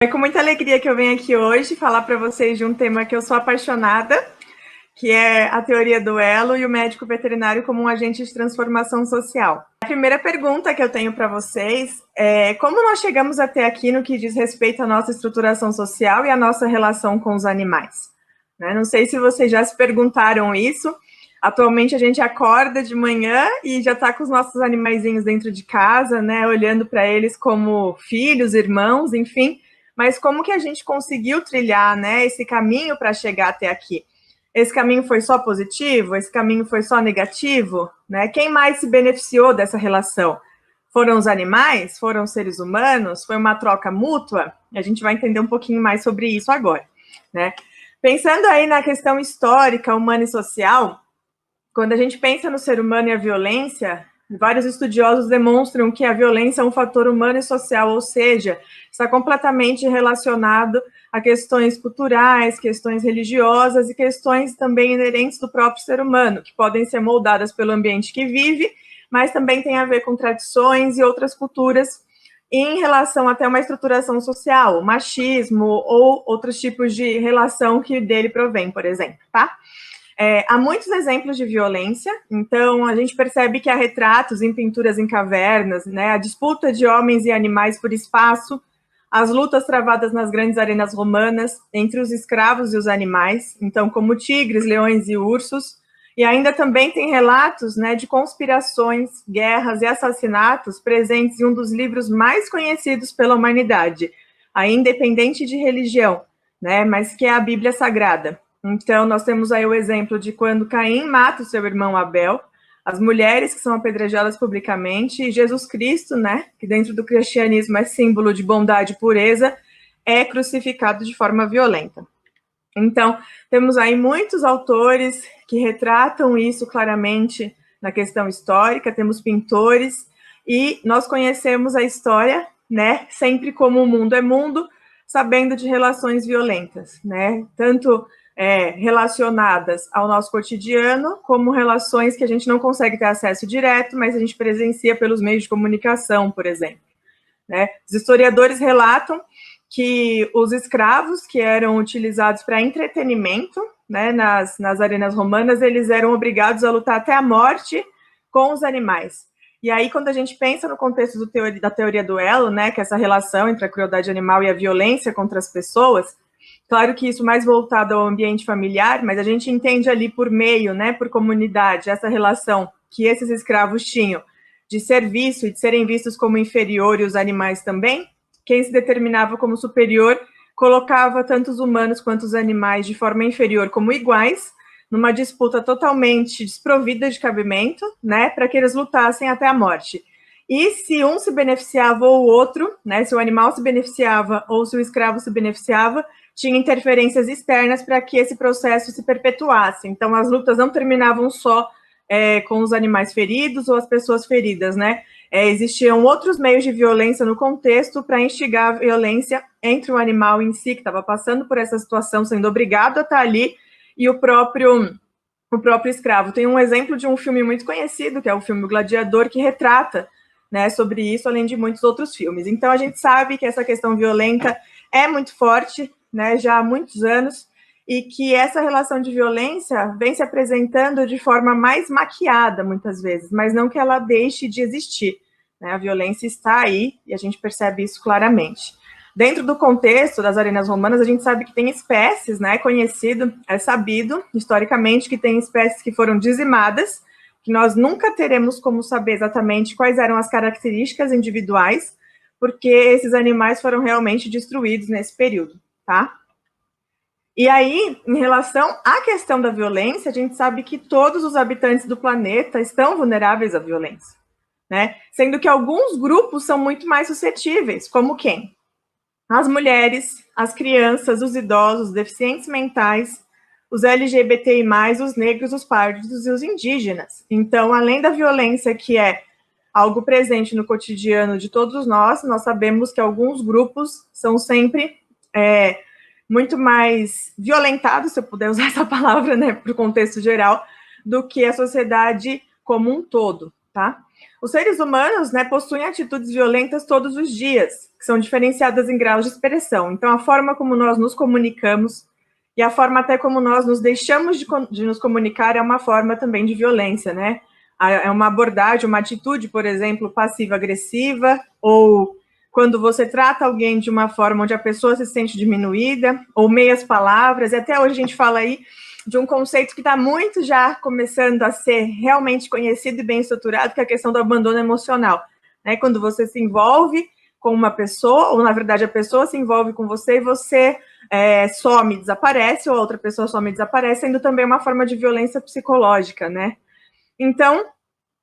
É com muita alegria que eu venho aqui hoje falar para vocês de um tema que eu sou apaixonada, que é a teoria do elo e o médico veterinário como um agente de transformação social. A primeira pergunta que eu tenho para vocês é como nós chegamos até aqui no que diz respeito à nossa estruturação social e à nossa relação com os animais. Não sei se vocês já se perguntaram isso. Atualmente a gente acorda de manhã e já está com os nossos animaizinhos dentro de casa, olhando para eles como filhos, irmãos, enfim. Mas como que a gente conseguiu trilhar, esse caminho para chegar até aqui? Esse caminho foi só positivo? Esse caminho foi só negativo? Quem mais se beneficiou dessa relação? Foram os animais? Foram os seres humanos? Foi uma troca mútua? A gente vai entender um pouquinho mais sobre isso agora. Pensando aí na questão histórica, humana e social, quando a gente pensa no ser humano e a violência, vários estudiosos demonstram que a violência é um fator humano e social, ou seja, está completamente relacionado a questões culturais, questões religiosas e questões também inerentes do próprio ser humano, que podem ser moldadas pelo ambiente que vive, mas também tem a ver com tradições e outras culturas em relação até uma estruturação social, machismo ou outros tipos de relação que dele provém, por exemplo, tá? Há muitos exemplos de violência, então a gente percebe que há retratos em pinturas em cavernas, a disputa de homens e animais por espaço, as lutas travadas nas grandes arenas romanas entre os escravos e os animais, então como tigres, leões e ursos, e ainda também tem relatos de conspirações, guerras e assassinatos presentes em um dos livros mais conhecidos pela humanidade, ainda independente de religião, mas que é a Bíblia Sagrada. Então, nós temos aí o exemplo de quando Caim mata o seu irmão Abel, as mulheres que são apedrejadas publicamente, e Jesus Cristo, que dentro do cristianismo é símbolo de bondade e pureza, é crucificado de forma violenta. Então, temos aí muitos autores que retratam isso claramente na questão histórica, temos pintores, e nós conhecemos a história, sempre como o mundo é mundo, sabendo de relações violentas, tanto relacionadas ao nosso cotidiano, como relações que a gente não consegue ter acesso direto, mas a gente presencia pelos meios de comunicação, por exemplo. Os historiadores relatam que os escravos que eram utilizados para entretenimento, nas arenas romanas, eles eram obrigados a lutar até a morte com os animais. E aí, quando a gente pensa no contexto da teoria do elo, que é essa relação entre a crueldade animal e a violência contra as pessoas, claro que isso mais voltado ao ambiente familiar, mas a gente entende ali por meio, por comunidade, essa relação que esses escravos tinham de serviço e de serem vistos como inferior e os animais também. Quem se determinava como superior colocava tanto os humanos quanto os animais de forma inferior como iguais, numa disputa totalmente desprovida de cabimento, para que eles lutassem até a morte. E se um se beneficiava ou o outro, se o animal se beneficiava ou se o escravo se beneficiava, tinha interferências externas para que esse processo se perpetuasse. Então, as lutas não terminavam só com os animais feridos ou as pessoas feridas, existiam outros meios de violência no contexto para instigar a violência entre o animal em si, que estava passando por essa situação, sendo obrigado a estar ali, e o próprio escravo. Tem um exemplo de um filme muito conhecido, que é o filme O Gladiador, que retrata sobre isso, além de muitos outros filmes. Então, a gente sabe que essa questão violenta é muito forte, já há muitos anos, e que essa relação de violência vem se apresentando de forma mais maquiada, muitas vezes, mas não que ela deixe de existir. A violência está aí, e a gente percebe isso claramente. Dentro do contexto das arenas romanas, a gente sabe que tem espécies, é sabido, historicamente, que tem espécies que foram dizimadas, que nós nunca teremos como saber exatamente quais eram as características individuais, porque esses animais foram realmente destruídos nesse período, tá? E aí, em relação à questão da violência, a gente sabe que todos os habitantes do planeta estão vulneráveis à violência, Sendo que alguns grupos são muito mais suscetíveis, como quem? As mulheres, as crianças, os idosos, os deficientes mentais, os LGBTI+, os negros, os pardos e os indígenas. Então, além da violência que é algo presente no cotidiano de todos nós sabemos que alguns grupos são sempre muito mais violentados, se eu puder usar essa palavra, para o contexto geral, do que a sociedade como um todo, tá? Os seres humanos, né, possuem atitudes violentas todos os dias, que são diferenciadas em graus de expressão. Então, a forma como nós nos comunicamos e a forma até como nós nos deixamos de nos comunicar é uma forma também de violência, né? É uma abordagem, uma atitude, por exemplo, passiva-agressiva, ou quando você trata alguém de uma forma onde a pessoa se sente diminuída, ou meias palavras, e até hoje a gente fala aí de um conceito que está muito já começando a ser realmente conhecido e bem estruturado, que é a questão do abandono emocional. Né? Quando você se envolve com uma pessoa, ou na verdade a pessoa se envolve com você e você some, desaparece, ou a outra pessoa some e desaparece, sendo também uma forma de violência psicológica, né? Então,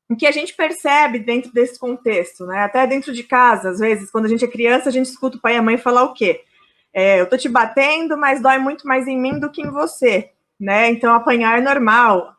o que a gente percebe dentro desse contexto, né? Até dentro de casa, às vezes, quando a gente é criança, a gente escuta o pai e a mãe falar o quê? Eu tô te batendo, mas dói muito mais em mim do que em você, né? Então, apanhar é normal,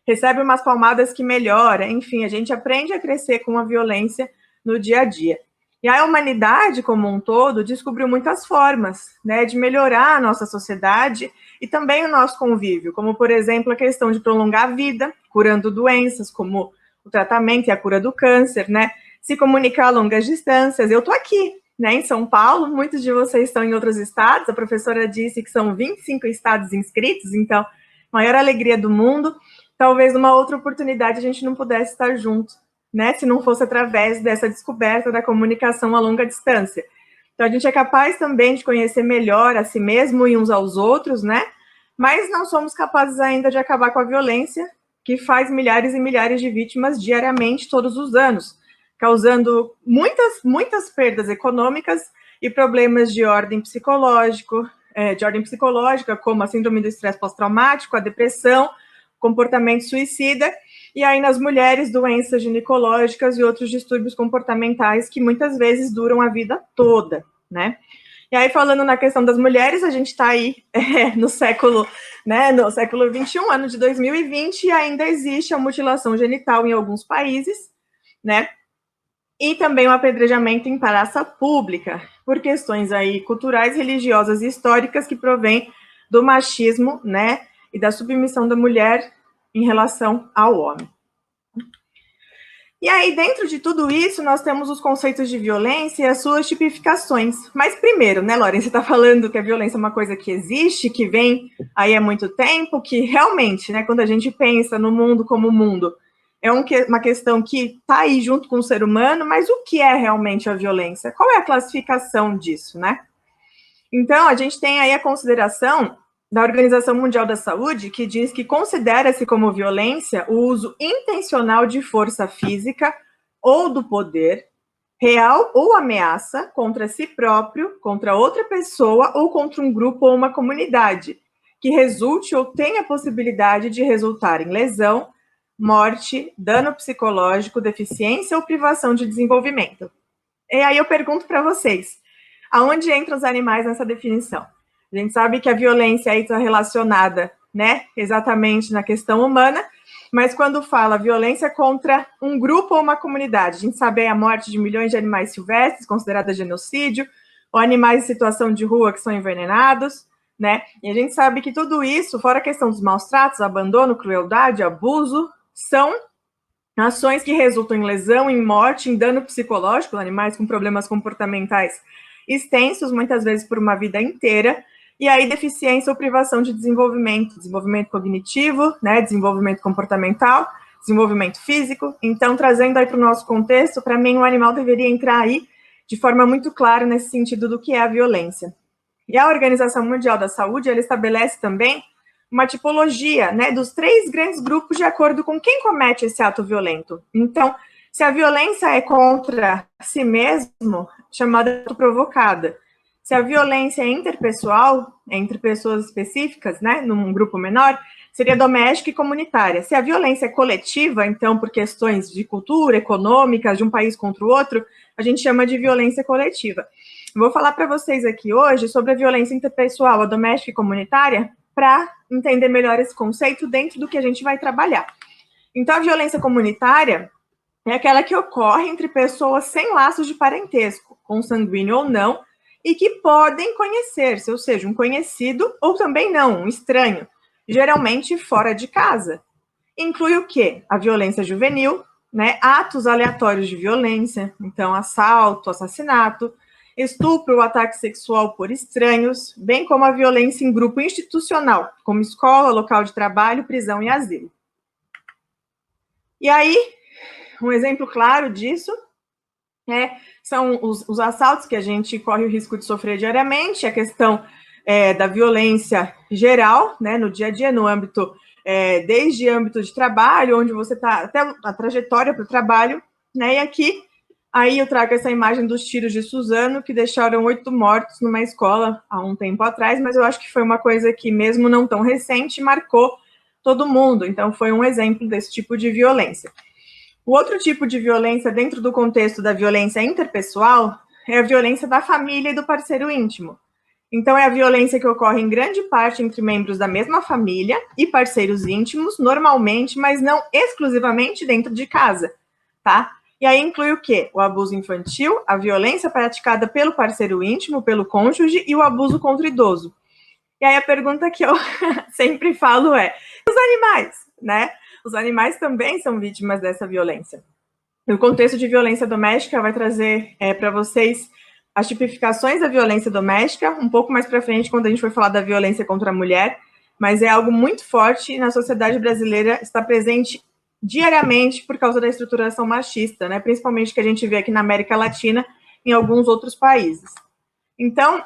recebe umas palmadas que melhora, enfim, a gente aprende a crescer com a violência no dia a dia. E a humanidade, como um todo, descobriu muitas formas, né, de melhorar a nossa sociedade e também o nosso convívio, como, por exemplo, a questão de prolongar a vida, curando doenças, como o tratamento e a cura do câncer, né, se comunicar a longas distâncias. Eu tô aqui, né, em São Paulo, muitos de vocês estão em outros estados, a professora disse que são 25 estados inscritos, então, maior alegria do mundo. Talvez numa outra oportunidade a gente não pudesse estar junto, né, se não fosse através dessa descoberta da comunicação a longa distância. Então, a gente é capaz também de conhecer melhor a si mesmo e uns aos outros, né, mas não somos capazes ainda de acabar com a violência, que faz milhares e milhares de vítimas diariamente, todos os anos, causando muitas perdas econômicas e problemas de ordem psicológica, como a síndrome do estresse pós-traumático, a depressão, comportamento suicida, e aí nas mulheres, doenças ginecológicas e outros distúrbios comportamentais que muitas vezes duram a vida toda, né? E aí, falando na questão das mulheres, a gente está aí no século XXI, ano de 2020, e ainda existe a mutilação genital em alguns países, né? E também o apedrejamento em praça pública, por questões aí culturais, religiosas e históricas que provêm do machismo, né? E da submissão da mulher em relação ao homem. E aí, dentro de tudo isso, nós temos os conceitos de violência e as suas tipificações. Mas primeiro, né, Lauren, você está falando que a violência é uma coisa que existe, que vem aí há muito tempo, que realmente, né, quando a gente pensa no mundo como mundo, é uma questão que está aí junto com o ser humano, mas o que é realmente a violência? Qual é a classificação disso, né? Então, a gente tem aí a consideração da Organização Mundial da Saúde, que diz que considera-se como violência o uso intencional de força física ou do poder, real ou ameaça, contra si próprio, contra outra pessoa ou contra um grupo ou uma comunidade, que resulte ou tenha possibilidade de resultar em lesão, morte, dano psicológico, deficiência ou privação de desenvolvimento. E aí eu pergunto para vocês, aonde entram os animais nessa definição? A gente sabe que a violência aí está relacionada, né, exatamente na questão humana, mas quando fala violência contra um grupo ou uma comunidade, a gente sabe a morte de milhões de animais silvestres, considerada genocídio, ou animais em situação de rua que são envenenados, né, e a gente sabe que tudo isso, fora a questão dos maus tratos, abandono, crueldade, abuso, são ações que resultam em lesão, em morte, em dano psicológico, animais com problemas comportamentais extensos, muitas vezes por uma vida inteira, e aí deficiência ou privação de desenvolvimento cognitivo, né, desenvolvimento comportamental, desenvolvimento físico. Então, trazendo aí para o nosso contexto, para mim o animal deveria entrar aí de forma muito clara nesse sentido do que é a violência. E a Organização Mundial da Saúde, ela estabelece também uma tipologia, né, dos 3 grandes grupos de acordo com quem comete esse ato violento. Então, se a violência é contra si mesmo, chamada autoprovocada. Se a violência é interpessoal, entre pessoas específicas, né, num grupo menor, seria doméstica e comunitária. Se a violência é coletiva, então, por questões de cultura, econômicas, de um país contra o outro, a gente chama de violência coletiva. Vou falar para vocês aqui hoje sobre a violência interpessoal, a doméstica e comunitária, para entender melhor esse conceito dentro do que a gente vai trabalhar. Então, a violência comunitária é aquela que ocorre entre pessoas sem laços de parentesco, consanguíneo ou não, e que podem conhecer-se, ou seja, um conhecido ou também não, um estranho, geralmente fora de casa. Inclui o quê? A violência juvenil, né, atos aleatórios de violência, então assalto, assassinato, estupro ou ataque sexual por estranhos, bem como a violência em grupo institucional, como escola, local de trabalho, prisão e asilo. E aí, um exemplo claro disso são os assaltos que a gente corre o risco de sofrer diariamente, a questão da violência geral, né, no dia a dia, no âmbito, desde âmbito de trabalho, onde você está, até a trajetória para o trabalho, né, e aqui, aí eu trago essa imagem dos tiros de Suzano, que deixaram 8 mortos numa escola há um tempo atrás, mas eu acho que foi uma coisa que, mesmo não tão recente, marcou todo mundo, então foi um exemplo desse tipo de violência. O outro tipo de violência dentro do contexto da violência interpessoal é a violência da família e do parceiro íntimo. Então, é a violência que ocorre em grande parte entre membros da mesma família e parceiros íntimos, normalmente, mas não exclusivamente dentro de casa, tá? E aí inclui o quê? O abuso infantil, a violência praticada pelo parceiro íntimo, pelo cônjuge, e o abuso contra o idoso. E aí a pergunta que eu sempre falo é: os animais, né? Os animais também são vítimas dessa violência. No contexto de violência doméstica, vai trazer para vocês as tipificações da violência doméstica, um pouco mais para frente, quando a gente for falar da violência contra a mulher, mas é algo muito forte na sociedade brasileira, está presente diariamente por causa da estruturação machista, né? Principalmente que a gente vê aqui na América Latina e em alguns outros países. Então,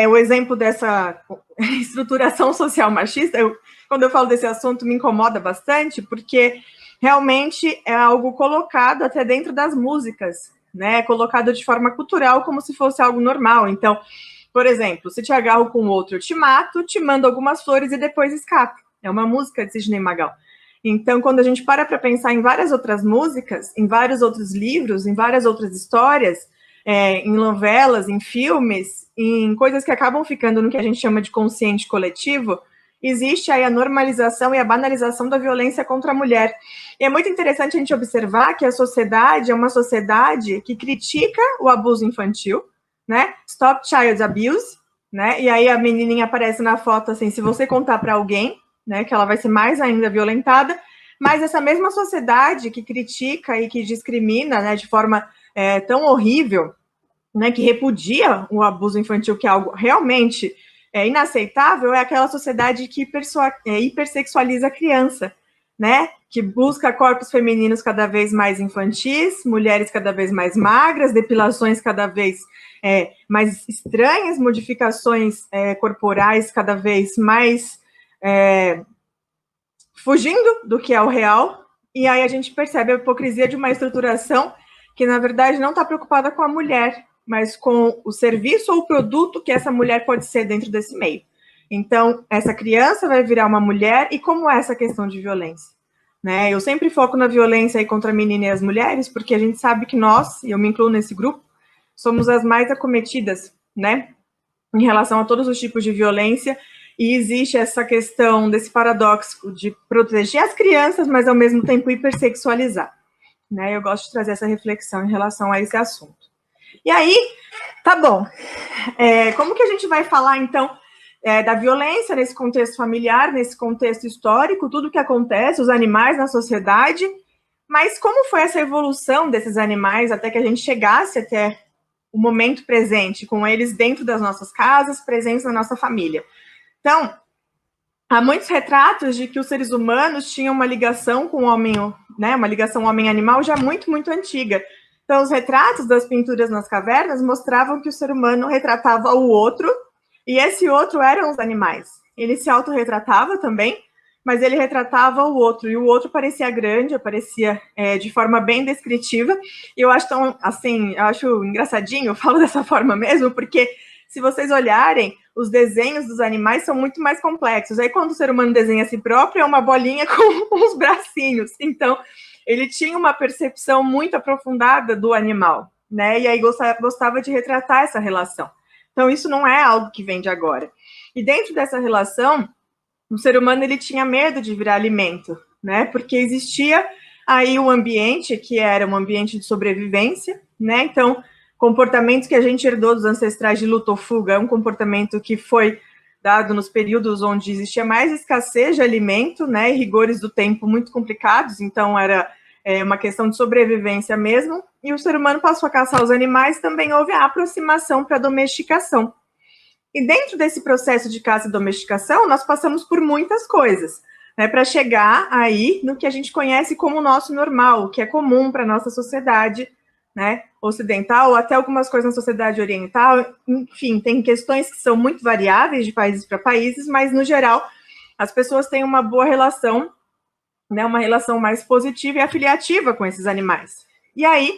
o exemplo dessa estruturação social machista, quando eu falo desse assunto, me incomoda bastante, porque realmente é algo colocado até dentro das músicas, né? Colocado de forma cultural, como se fosse algo normal. Então, por exemplo, se te agarro com outro, eu te mato, te mando algumas flores e depois escapo. É uma música de Sidney Magal. Então, quando a gente para pensar em várias outras músicas, em vários outros livros, em várias outras histórias, em novelas, em filmes, em coisas que acabam ficando no que a gente chama de consciente coletivo, existe aí a normalização e a banalização da violência contra a mulher. E é muito interessante a gente observar que a sociedade é uma sociedade que critica o abuso infantil, né? Stop Child Abuse, né? E aí a menininha aparece na foto assim, se você contar para alguém, né, que ela vai ser mais ainda violentada, mas essa mesma sociedade que critica e que discrimina, né, de forma tão horrível, né, que repudia o abuso infantil, que é algo realmente inaceitável, é aquela sociedade que hipersexualiza a criança, né, que busca corpos femininos cada vez mais infantis, mulheres cada vez mais magras, depilações cada vez mais estranhas, modificações corporais cada vez mais fugindo do que é o real, e aí a gente percebe a hipocrisia de uma estruturação que, na verdade, não está preocupada com a mulher, mas com o serviço ou o produto que essa mulher pode ser dentro desse meio. Então, essa criança vai virar uma mulher, e como é essa questão de violência? Né? Eu sempre foco na violência aí contra a menina e as mulheres, porque a gente sabe que nós, e eu me incluo nesse grupo, somos as mais acometidas, né, em relação a todos os tipos de violência, e existe essa questão desse paradoxo de proteger as crianças, mas ao mesmo tempo hipersexualizar. Né? Eu gosto de trazer essa reflexão em relação a esse assunto. E aí, tá bom, como que a gente vai falar, então, da violência nesse contexto familiar, nesse contexto histórico, tudo que acontece, os animais na sociedade, mas como foi essa evolução desses animais até que a gente chegasse até o momento presente, com eles dentro das nossas casas, presentes na nossa família? Então, há muitos retratos de que os seres humanos tinham uma ligação com o homem, né, uma ligação homem-animal já muito, muito antiga. Então, os retratos das pinturas nas cavernas mostravam que o ser humano retratava o outro, e esse outro eram os animais. Ele se autorretratava também, mas ele retratava o outro, e o outro parecia grande, aparecia de forma bem descritiva, e eu acho tão, assim, eu acho engraçadinho, eu falo dessa forma mesmo, porque se vocês olharem, os desenhos dos animais são muito mais complexos. Aí, quando o ser humano desenha a si próprio, é uma bolinha com uns bracinhos. Então, ele tinha uma percepção muito aprofundada do animal, né? E aí gostava de retratar essa relação. Então, isso não é algo que vem de agora. E dentro dessa relação, o ser humano ele tinha medo de virar alimento, né? Porque existia aí um ambiente que era um ambiente de sobrevivência, né? Então, comportamentos que a gente herdou dos ancestrais de luta ou fuga é um comportamento que foi dado nos períodos onde existia mais escassez de alimento, né, e rigores do tempo muito complicados, então era uma questão de sobrevivência mesmo, e o ser humano passou a caçar os animais, também houve a aproximação para a domesticação. E dentro desse processo de caça e domesticação, nós passamos por muitas coisas, né, para chegar aí no que a gente conhece como o nosso normal, o que é comum para a nossa sociedade, né, ocidental, ou até algumas coisas na sociedade oriental. Enfim, tem questões que são muito variáveis de países para países, mas, no geral, as pessoas têm uma boa relação, né, uma relação mais positiva e afiliativa com esses animais. E aí,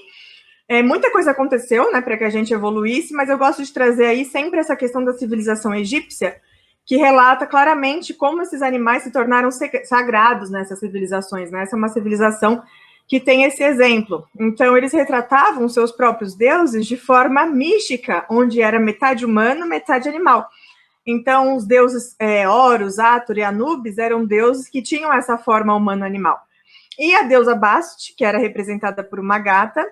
muita coisa aconteceu, né, para que a gente evoluísse, mas eu gosto de trazer aí sempre essa questão da civilização egípcia, que relata claramente como esses animais se tornaram sagrados nessas civilizações, né? Essa é uma civilização que tem esse exemplo. Então, eles retratavam seus próprios deuses de forma mística, onde era metade humano, metade animal. Então, os deuses Horus, Hathor e Anubis eram deuses que tinham essa forma humano-animal. E a deusa Bast, que era representada por uma gata,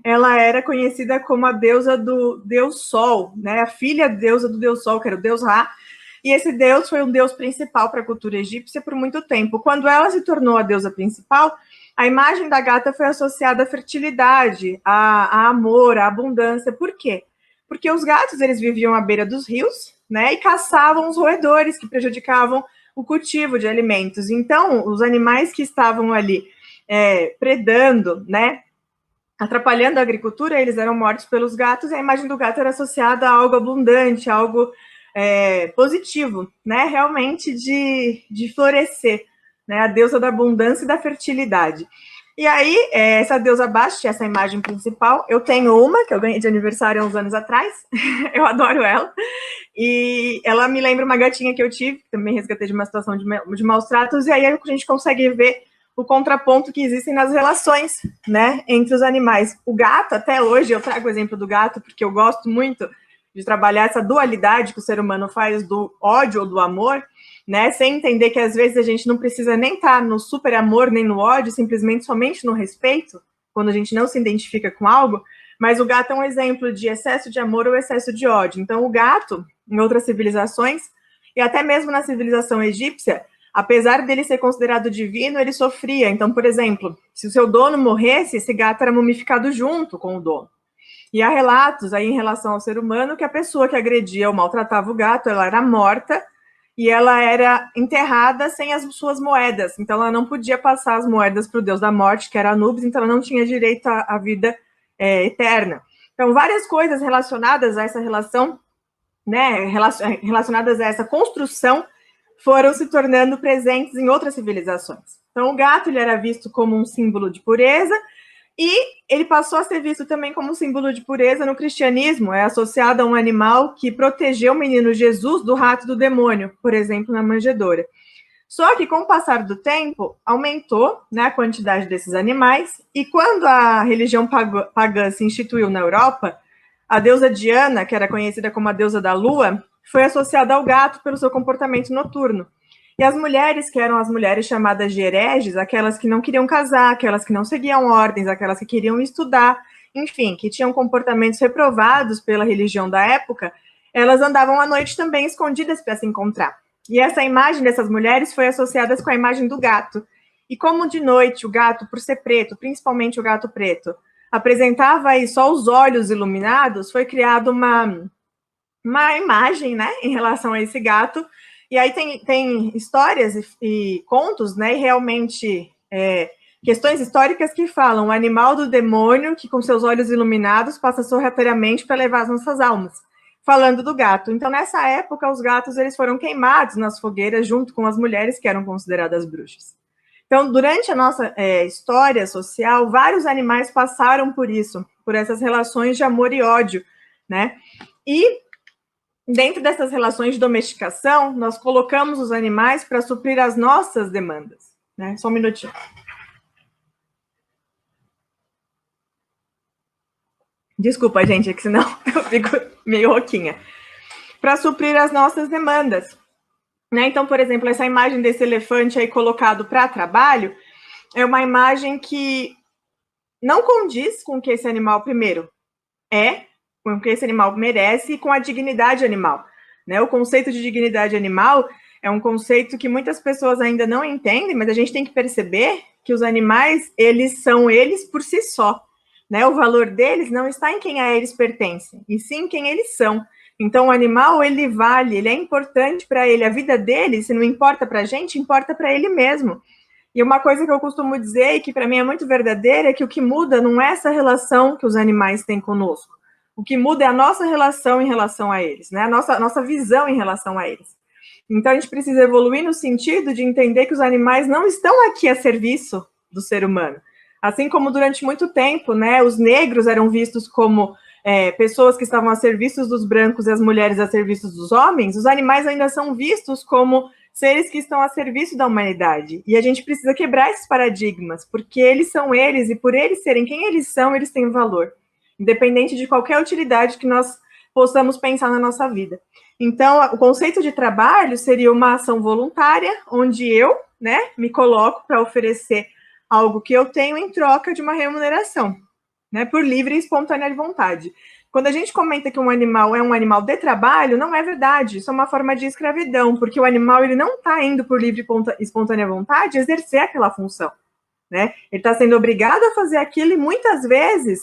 ela era conhecida como a deusa do deus Sol, né? A filha deusa do deus Sol, que era o deus Ra, e esse deus foi um deus principal para a cultura egípcia por muito tempo. Quando ela se tornou a deusa principal, a imagem da gata foi associada à fertilidade, a amor, à abundância. Por quê? Porque os gatos, eles viviam à beira dos rios, né, e caçavam os roedores que prejudicavam o cultivo de alimentos. Então, os animais que estavam ali predando, né, atrapalhando a agricultura, eles eram mortos pelos gatos, e a imagem do gato era associada a algo abundante, a algo positivo, né, realmente de florescer, né, a deusa da abundância e da fertilidade. E aí, essa deusa Bast, essa imagem principal, eu tenho uma, que eu ganhei de aniversário há uns anos atrás, eu adoro ela, e ela me lembra uma gatinha que eu tive, que também resgatei de uma situação de maus tratos, e aí a gente consegue ver o contraponto que existem nas relações, né, entre os animais. O gato, até hoje, eu trago o exemplo do gato, porque eu gosto muito de trabalhar essa dualidade que o ser humano faz do ódio ou do amor, né, sem entender que às vezes a gente não precisa nem estar no super amor, nem no ódio, simplesmente somente no respeito, quando a gente não se identifica com algo, mas o gato é um exemplo de excesso de amor ou excesso de ódio. Então, o gato, em outras civilizações, e até mesmo na civilização egípcia, apesar dele ser considerado divino, ele sofria. Então, por exemplo, se o seu dono morresse, esse gato era mumificado junto com o dono. E há relatos aí em relação ao ser humano que a pessoa que agredia ou maltratava o gato, ela era morta e ela era enterrada sem as suas moedas. Então, ela não podia passar as moedas para o deus da morte, que era Anubis, então ela não tinha direito à vida eterna. Então, várias coisas relacionadas a essa relação, né, relacionadas a essa construção, foram se tornando presentes em outras civilizações. Então, o gato ele era visto como um símbolo de pureza, e ele passou a ser visto também como um símbolo de pureza no cristianismo, é associado a um animal que protegeu o menino Jesus do rato do demônio, por exemplo, na manjedoura. Só que, com o passar do tempo, aumentou, né, a quantidade desses animais, e quando a religião pagã se instituiu na Europa, a deusa Diana, que era conhecida como a deusa da lua, foi associada ao gato pelo seu comportamento noturno. E as mulheres, que eram as mulheres chamadas de hereges, aquelas que não queriam casar, aquelas que não seguiam ordens, aquelas que queriam estudar, enfim, que tinham comportamentos reprovados pela religião da época, elas andavam à noite também escondidas para se encontrar. E essa imagem dessas mulheres foi associada com a imagem do gato. E como de noite o gato, por ser preto, principalmente o gato preto, apresentava aí só os olhos iluminados, foi criada uma imagem, né, em relação a esse gato. E aí tem histórias e contos, né, e realmente questões históricas que falam o animal do demônio que com seus olhos iluminados passa sorrateiramente para levar as nossas almas, falando do gato. Então, nessa época, os gatos eles foram queimados nas fogueiras junto com as mulheres que eram consideradas bruxas. Então, durante a nossa história social, vários animais passaram por isso, por essas relações de amor e ódio, né? E dentro dessas relações de domesticação, nós colocamos os animais para suprir as nossas demandas, né? Só um minutinho. Desculpa, gente, é que senão eu fico meio rouquinha. Para suprir as nossas demandas, né? Então, por exemplo, essa imagem desse elefante aí colocado para trabalho é uma imagem que não condiz com o que esse animal, primeiro, com o que esse animal merece e com a dignidade animal, né? O conceito de dignidade animal, É um conceito que muitas pessoas ainda não entendem, mas a gente tem que perceber que os animais, eles são eles por si só, né? O valor deles não está em quem a eles pertencem, e sim em quem eles são. Então, o animal, ele vale, ele é importante para ele. A vida dele, se não importa para a gente, importa para ele mesmo. E uma coisa que eu costumo dizer, e que para mim é muito verdadeira, é que o que muda não é essa relação que os animais têm conosco. O que muda é a nossa relação em relação a eles, né? A nossa visão em relação a eles. Então, a gente precisa evoluir no sentido de entender que os animais não estão aqui a serviço do ser humano. Assim como durante muito tempo, né, os negros eram vistos como pessoas que estavam a serviço dos brancos e as mulheres a serviço dos homens, os animais ainda são vistos como seres que estão a serviço da humanidade. E a gente precisa quebrar esses paradigmas, porque eles são eles, e por eles serem quem eles são, eles têm valor, independente de qualquer utilidade que nós possamos pensar na nossa vida. Então, o conceito de trabalho seria uma ação voluntária, onde eu, né, me coloco para oferecer algo que eu tenho em troca de uma remuneração, né, por livre e espontânea vontade. Quando a gente comenta que um animal é um animal de trabalho, não é verdade, isso é uma forma de escravidão, porque o animal ele não está indo por livre e espontânea vontade exercer aquela função, né? Ele está sendo obrigado a fazer aquilo e muitas vezes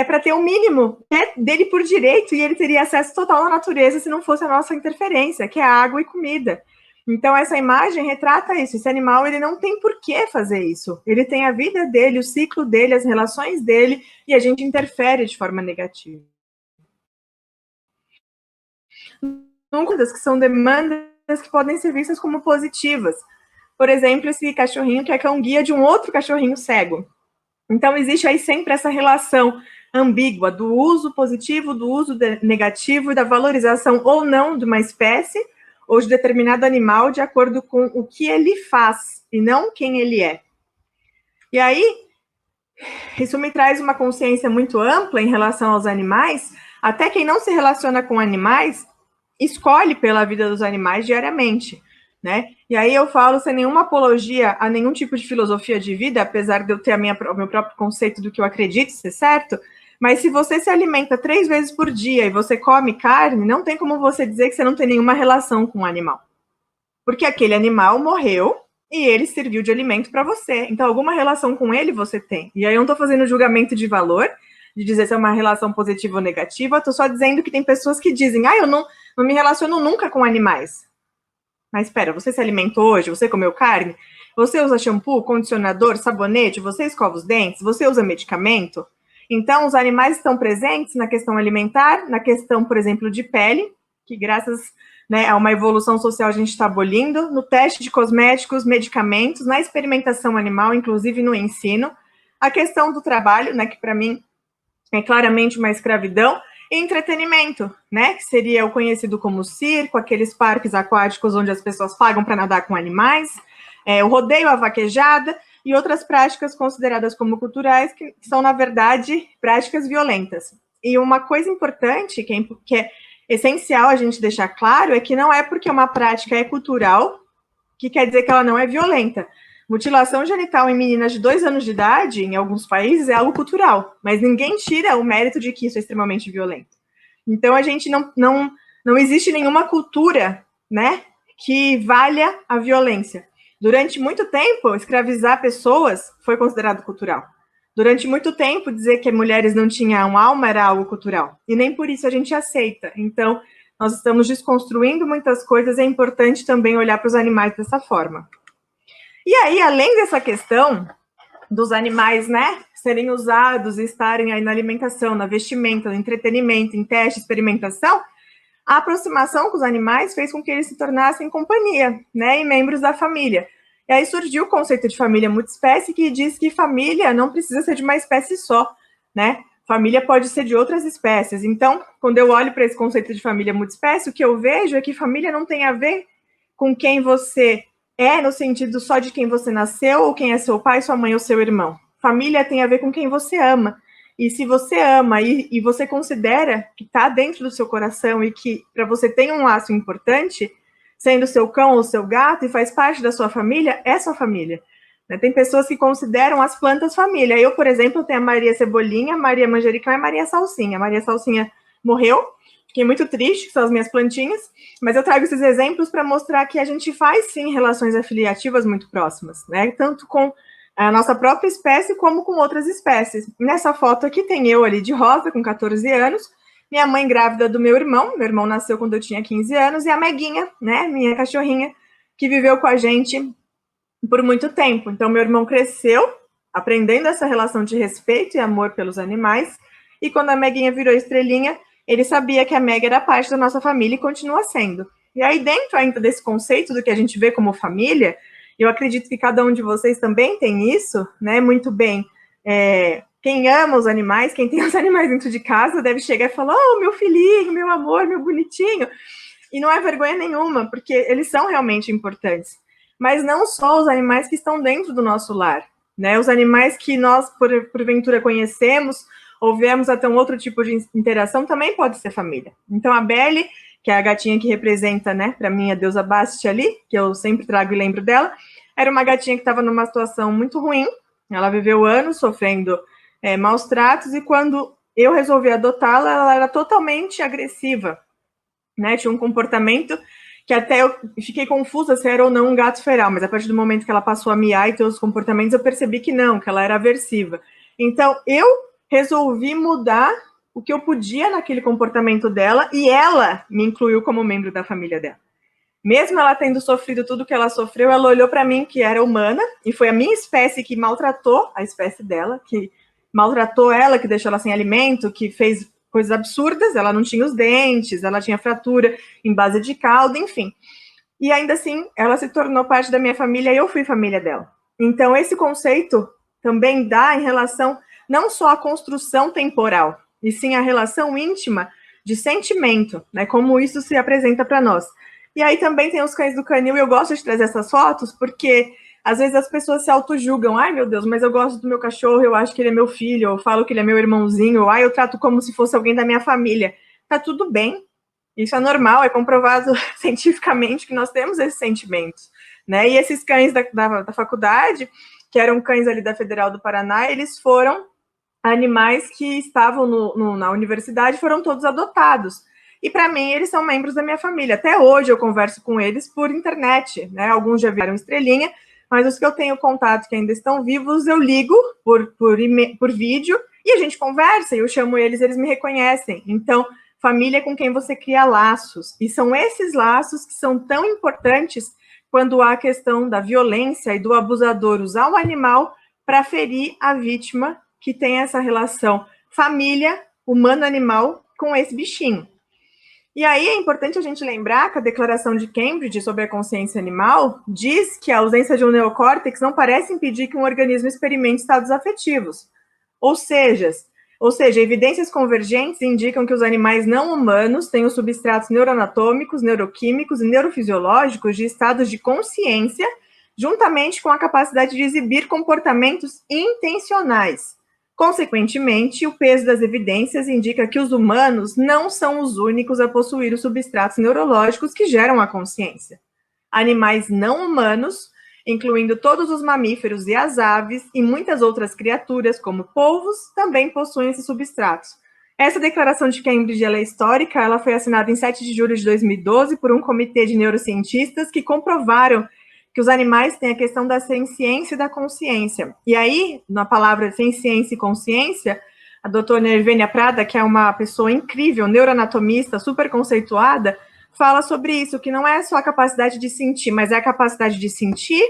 para ter o mínimo dele por direito, e ele teria acesso total à natureza se não fosse a nossa interferência, que é água e comida. Então, essa imagem retrata isso. Esse animal, ele não tem por que fazer isso. Ele tem a vida dele, o ciclo dele, as relações dele, e a gente interfere de forma negativa. Que são demandas que podem ser vistas como positivas. Por exemplo, esse cachorrinho que é cão-guia de um outro cachorrinho cego. Então, existe aí sempre essa relação ambígua do uso positivo, do uso negativo e da valorização ou não de uma espécie ou de determinado animal de acordo com o que ele faz e não quem ele é. E aí, isso me traz uma consciência muito ampla em relação aos animais. Até quem não se relaciona com animais escolhe pela vida dos animais diariamente, né? E aí eu falo sem nenhuma apologia a nenhum tipo de filosofia de vida, apesar de eu ter o meu próprio conceito do que eu acredito ser certo, mas se você se alimenta 3 vezes por dia e você come carne, não tem como você dizer que você não tem nenhuma relação com o animal. Porque aquele animal morreu e ele serviu de alimento para você. Então, alguma relação com ele você tem. E aí eu não estou fazendo julgamento de valor, de dizer se é uma relação positiva ou negativa, eu estou só dizendo que tem pessoas que dizem, eu não me relaciono nunca com animais. Mas espera, você se alimentou hoje? Você comeu carne? Você usa shampoo, condicionador, sabonete? Você escova os dentes? Você usa medicamento? Então, os animais estão presentes na questão alimentar, na questão, por exemplo, de pele, que graças a uma evolução social a gente está abolindo, no teste de cosméticos, medicamentos, na experimentação animal, inclusive no ensino, a questão do trabalho, que para mim é claramente uma escravidão, e entretenimento, que seria o conhecido como circo, aqueles parques aquáticos onde as pessoas pagam para nadar com animais, o rodeio, a vaquejada e outras práticas consideradas como culturais que são, na verdade, práticas violentas. E uma coisa importante que é essencial a gente deixar claro é que não é porque uma prática é cultural que quer dizer que ela não é violenta. Mutilação genital em meninas de 2 anos de idade, em alguns países, é algo cultural, mas ninguém tira o mérito de que isso é extremamente violento. Então, a gente não existe nenhuma cultura, que valha a violência. Durante muito tempo, escravizar pessoas foi considerado cultural. Durante muito tempo, dizer que mulheres não tinham alma era algo cultural. E nem por isso a gente aceita. Então, nós estamos desconstruindo muitas coisas, é importante também olhar para os animais dessa forma. E aí, além dessa questão dos animais, serem usados e estarem aí na alimentação, na vestimenta, no entretenimento, em teste, experimentação, a aproximação com os animais fez com que eles se tornassem companhia, e membros da família. E aí surgiu o conceito de família multiespécie, que diz que família não precisa ser de uma espécie só, Família pode ser de outras espécies. Então, quando eu olho para esse conceito de família multiespécie, o que eu vejo é que família não tem a ver com quem você no sentido só de quem você nasceu, ou quem é seu pai, sua mãe ou seu irmão. Família tem a ver com quem você ama. E se você ama e você considera que está dentro do seu coração e que para você tem um laço importante, sendo seu cão ou seu gato, e faz parte da sua família, é sua família. Tem pessoas que consideram as plantas família. Eu, por exemplo, tenho a Maria Cebolinha, Maria Manjericão e a Maria Salsinha. A Maria Salsinha morreu, fiquei muito triste, que são as minhas plantinhas, mas eu trago esses exemplos para mostrar que a gente faz, sim, relações afiliativas muito próximas, né? Tanto com a nossa própria espécie, como com outras espécies. Nessa foto aqui tem eu ali de rosa, com 14 anos, minha mãe grávida do meu irmão nasceu quando eu tinha 15 anos, e a Meguinha, né, minha cachorrinha, que viveu com a gente por muito tempo. Então, meu irmão cresceu aprendendo essa relação de respeito e amor pelos animais, e quando a Meguinha virou estrelinha, ele sabia que a Meg era parte da nossa família e continua sendo. E aí, dentro ainda desse conceito do que a gente vê como família, eu acredito que cada um de vocês também tem isso, né, muito bem. Quem ama os animais, quem tem os animais dentro de casa, deve chegar e falar, oh, meu filhinho, meu amor, meu bonitinho. E não é vergonha nenhuma, porque eles são realmente importantes. Mas não só os animais que estão dentro do nosso lar, né? Os animais que nós, porventura, conhecemos, ou vemos até um outro tipo de interação, também pode ser família. Então, a Belle, que é a gatinha que representa, né, para mim, a deusa Basti ali, que eu sempre trago e lembro dela, era uma gatinha que estava numa situação muito ruim, ela viveu anos sofrendo maus tratos, e quando eu resolvi adotá-la, ela era totalmente agressiva, né, tinha um comportamento que até eu fiquei confusa se era ou não um gato feral, mas a partir do momento que ela passou a miar e ter os comportamentos, eu percebi que não, que ela era aversiva. Então, eu resolvi mudar o que eu podia naquele comportamento dela, e ela me incluiu como membro da família dela. Mesmo ela tendo sofrido tudo que ela sofreu, ela olhou para mim, que era humana, e foi a minha espécie que maltratou a espécie dela, que maltratou ela, que deixou ela sem alimento, que fez coisas absurdas, ela não tinha os dentes, ela tinha fratura em base de caldo, enfim. E ainda assim, ela se tornou parte da minha família e eu fui família dela. Então, esse conceito também dá em relação não só à construção temporal, e sim à relação íntima de sentimento, né? Como isso se apresenta para nós. E aí também tem os cães do canil, e eu gosto de trazer essas fotos, porque às vezes as pessoas se auto-julgam. Ai, meu Deus, mas eu gosto do meu cachorro, eu acho que ele é meu filho, eu falo que ele é meu irmãozinho, ou eu trato como se fosse alguém da minha família. Tá tudo bem, isso é normal, é comprovado cientificamente que nós temos esses sentimentos, né? E esses cães da faculdade, que eram cães ali da Federal do Paraná, eles foram animais que estavam na universidade, foram todos adotados. E para mim, eles são membros da minha família. Até hoje eu converso com eles por internet, né? Alguns já vieram estrelinha, mas os que eu tenho contato que ainda estão vivos, eu ligo por vídeo e a gente conversa, e eu chamo eles, eles me reconhecem. Então, família é com quem você cria laços, e são esses laços que são tão importantes quando há a questão da violência e do abusador usar o animal para ferir a vítima, que tem essa relação família, humano-animal, com esse bichinho. E aí é importante a gente lembrar que a Declaração de Cambridge sobre a consciência animal diz que a ausência de um neocórtex não parece impedir que um organismo experimente estados afetivos. Ou seja, evidências convergentes indicam que os animais não humanos têm os substratos neuroanatômicos, neuroquímicos e neurofisiológicos de estados de consciência, juntamente com a capacidade de exibir comportamentos intencionais. Consequentemente, o peso das evidências indica que os humanos não são os únicos a possuir os substratos neurológicos que geram a consciência. Animais não humanos, incluindo todos os mamíferos e as aves e muitas outras criaturas, como polvos, também possuem esses substratos. Essa declaração de Cambridge ela é histórica, ela foi assinada em 7 de julho de 2012 por um comitê de neurocientistas que comprovaram que os animais têm a questão da senciência e da consciência. E aí, na palavra senciência e consciência, a doutora Nervênia Prada, que é uma pessoa incrível, neuroanatomista, super conceituada, fala sobre isso, que não é só a capacidade de sentir, mas é a capacidade de sentir,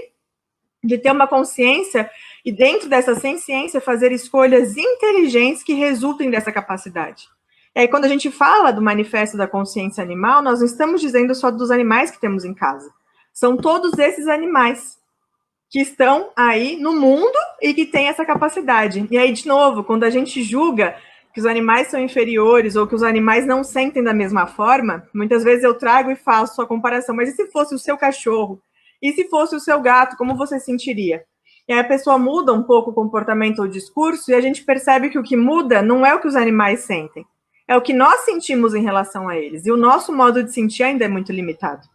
de ter uma consciência, e dentro dessa senciência, fazer escolhas inteligentes que resultem dessa capacidade. E aí, quando a gente fala do manifesto da consciência animal, nós não estamos dizendo só dos animais que temos em casa. São todos esses animais que estão aí no mundo e que têm essa capacidade. E aí, de novo, quando a gente julga que os animais são inferiores ou que os animais não sentem da mesma forma, muitas vezes eu trago e faço a comparação, mas e se fosse o seu cachorro? E se fosse o seu gato, como você sentiria? E aí a pessoa muda um pouco o comportamento ou o discurso e a gente percebe que o que muda não é o que os animais sentem, é o que nós sentimos em relação a eles. E o nosso modo de sentir ainda é muito limitado.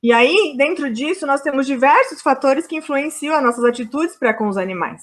E aí, dentro disso, nós temos diversos fatores que influenciam as nossas atitudes para com os animais.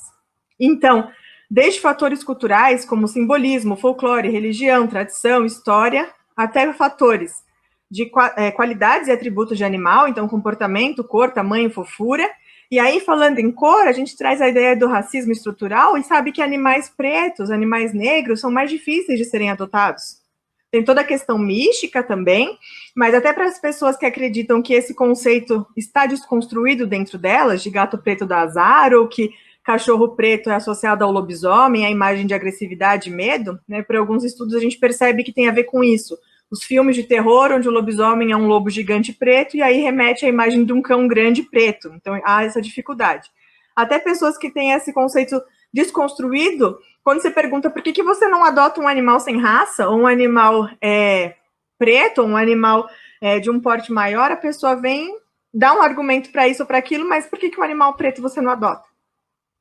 Então, desde fatores culturais, como simbolismo, folclore, religião, tradição, história, até fatores de qualidades e atributos de animal, então comportamento, cor, tamanho, fofura. E aí, falando em cor, a gente traz a ideia do racismo estrutural e sabe que animais pretos, animais negros, são mais difíceis de serem adotados. Tem toda a questão mística também, mas até para as pessoas que acreditam que esse conceito está desconstruído dentro delas, de gato preto dá azar, ou que cachorro preto é associado ao lobisomem, a imagem de agressividade e medo, né? Por alguns estudos a gente percebe que tem a ver com isso. Os filmes de terror, onde o lobisomem é um lobo gigante preto, e aí remete à imagem de um cão grande preto. Então, há essa dificuldade. Até pessoas que têm esse conceito desconstruído, quando você pergunta por que você não adota um animal sem raça, ou um animal preto, ou um animal de um porte maior, a pessoa vem dar um argumento para isso ou para aquilo, mas por que o animal preto você não adota?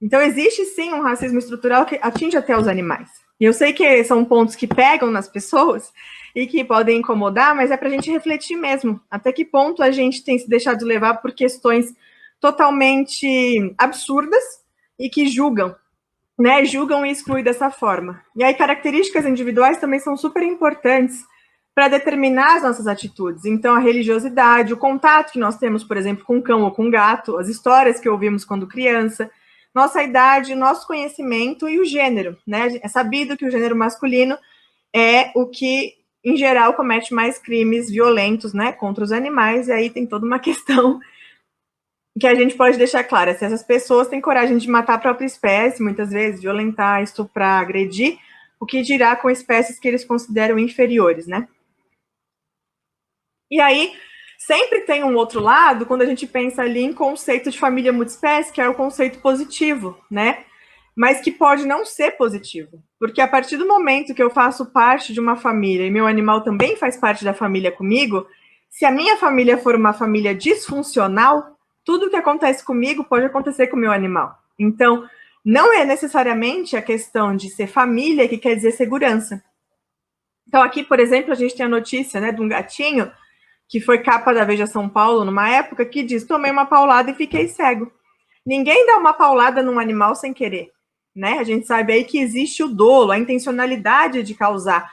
Então, existe sim um racismo estrutural que atinge até os animais. E eu sei que são pontos que pegam nas pessoas e que podem incomodar, mas é para a gente refletir mesmo. Até que ponto a gente tem se deixado levar por questões totalmente absurdas e que julgam, né? Julgam e excluem dessa forma. E aí, características individuais também são super importantes para determinar as nossas atitudes. Então, a religiosidade, o contato que nós temos, por exemplo, com um cão ou com um gato, as histórias que ouvimos quando criança, nossa idade, nosso conhecimento e o gênero, né? É sabido que o gênero masculino é o que, em geral, comete mais crimes violentos, né, contra os animais, e aí tem toda uma questão que a gente pode deixar clara. Se essas pessoas têm coragem de matar a própria espécie, muitas vezes, violentar, estuprar, agredir, o que dirá com espécies que eles consideram inferiores, né? E aí, sempre tem um outro lado, quando a gente pensa ali em conceito de família multiespécie, que é o conceito positivo, né? Mas que pode não ser positivo. Porque a partir do momento que eu faço parte de uma família e meu animal também faz parte da família comigo, se a minha família for uma família disfuncional, tudo que acontece comigo pode acontecer com o meu animal. Então, não é necessariamente a questão de ser família que quer dizer segurança. Então, aqui, por exemplo, a gente tem a notícia, né, de um gatinho que foi capa da Veja São Paulo numa época que diz: tomei uma paulada e fiquei cego. Ninguém dá uma paulada num animal sem querer, né? A gente sabe aí que existe o dolo, a intencionalidade de causar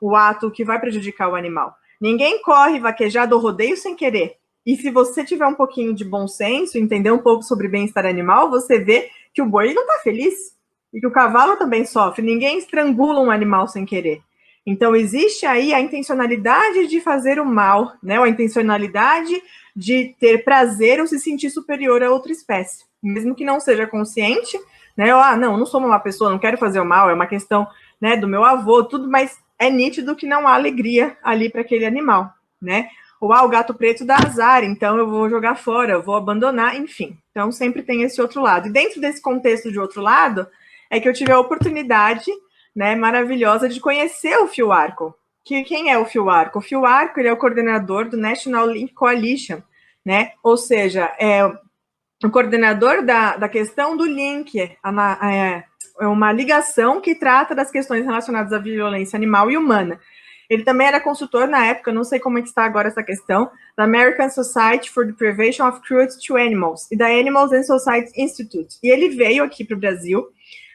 o ato que vai prejudicar o animal. Ninguém corre vaquejado ou rodeio sem querer. E se você tiver um pouquinho de bom senso, entender um pouco sobre bem-estar animal, você vê que o boi não está feliz e que o cavalo também sofre. Ninguém estrangula um animal sem querer. Então, existe aí a intencionalidade de fazer o mal, né? Ou a intencionalidade de ter prazer ou se sentir superior a outra espécie. Mesmo que não seja consciente, né? Ou, não sou uma pessoa, não quero fazer o mal, é uma questão, né, do meu avô, tudo, mas é nítido que não há alegria ali para aquele animal, né? Ou, o gato preto dá azar, então eu vou jogar fora, eu vou abandonar, enfim. Então, sempre tem esse outro lado. E dentro desse contexto de outro lado, é que eu tive a oportunidade, né, maravilhosa de conhecer o Phil Arco. Quem é o Phil Arco? O Phil Arco, ele é o coordenador do National Link Coalition, né? Ou seja, é o coordenador da questão do link, é uma ligação que trata das questões relacionadas à violência animal e humana. Ele também era consultor na época, não sei como é que está agora essa questão, da American Society for the Prevention of Cruelty to Animals e da Animals and Society Institute. E ele veio aqui para o Brasil,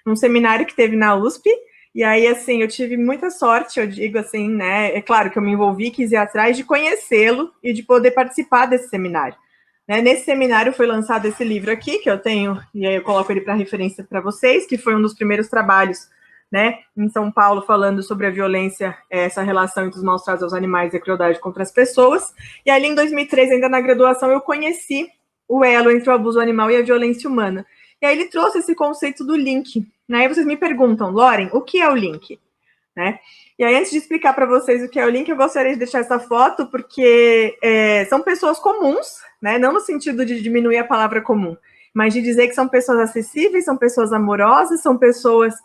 num seminário que teve na USP, e aí, assim, eu tive muita sorte, eu digo assim, né, é claro que eu me envolvi, quis ir atrás de conhecê-lo e de poder participar desse seminário. Né, nesse seminário foi lançado esse livro aqui, que eu tenho, e aí eu coloco ele para referência para vocês, que foi um dos primeiros trabalhos, né, em São Paulo, falando sobre a violência, essa relação entre os maus tratos aos animais e a crueldade contra as pessoas. E ali em 2003, ainda na graduação, eu conheci o elo entre o abuso animal e a violência humana. E aí ele trouxe esse conceito do link, né? E vocês me perguntam, Lauren, o que é o link? Né? E aí, antes de explicar para vocês o que é o link, eu gostaria de deixar essa foto, porque são pessoas comuns, né? Não no sentido de diminuir a palavra comum, mas de dizer que são pessoas acessíveis, são pessoas amorosas, são pessoas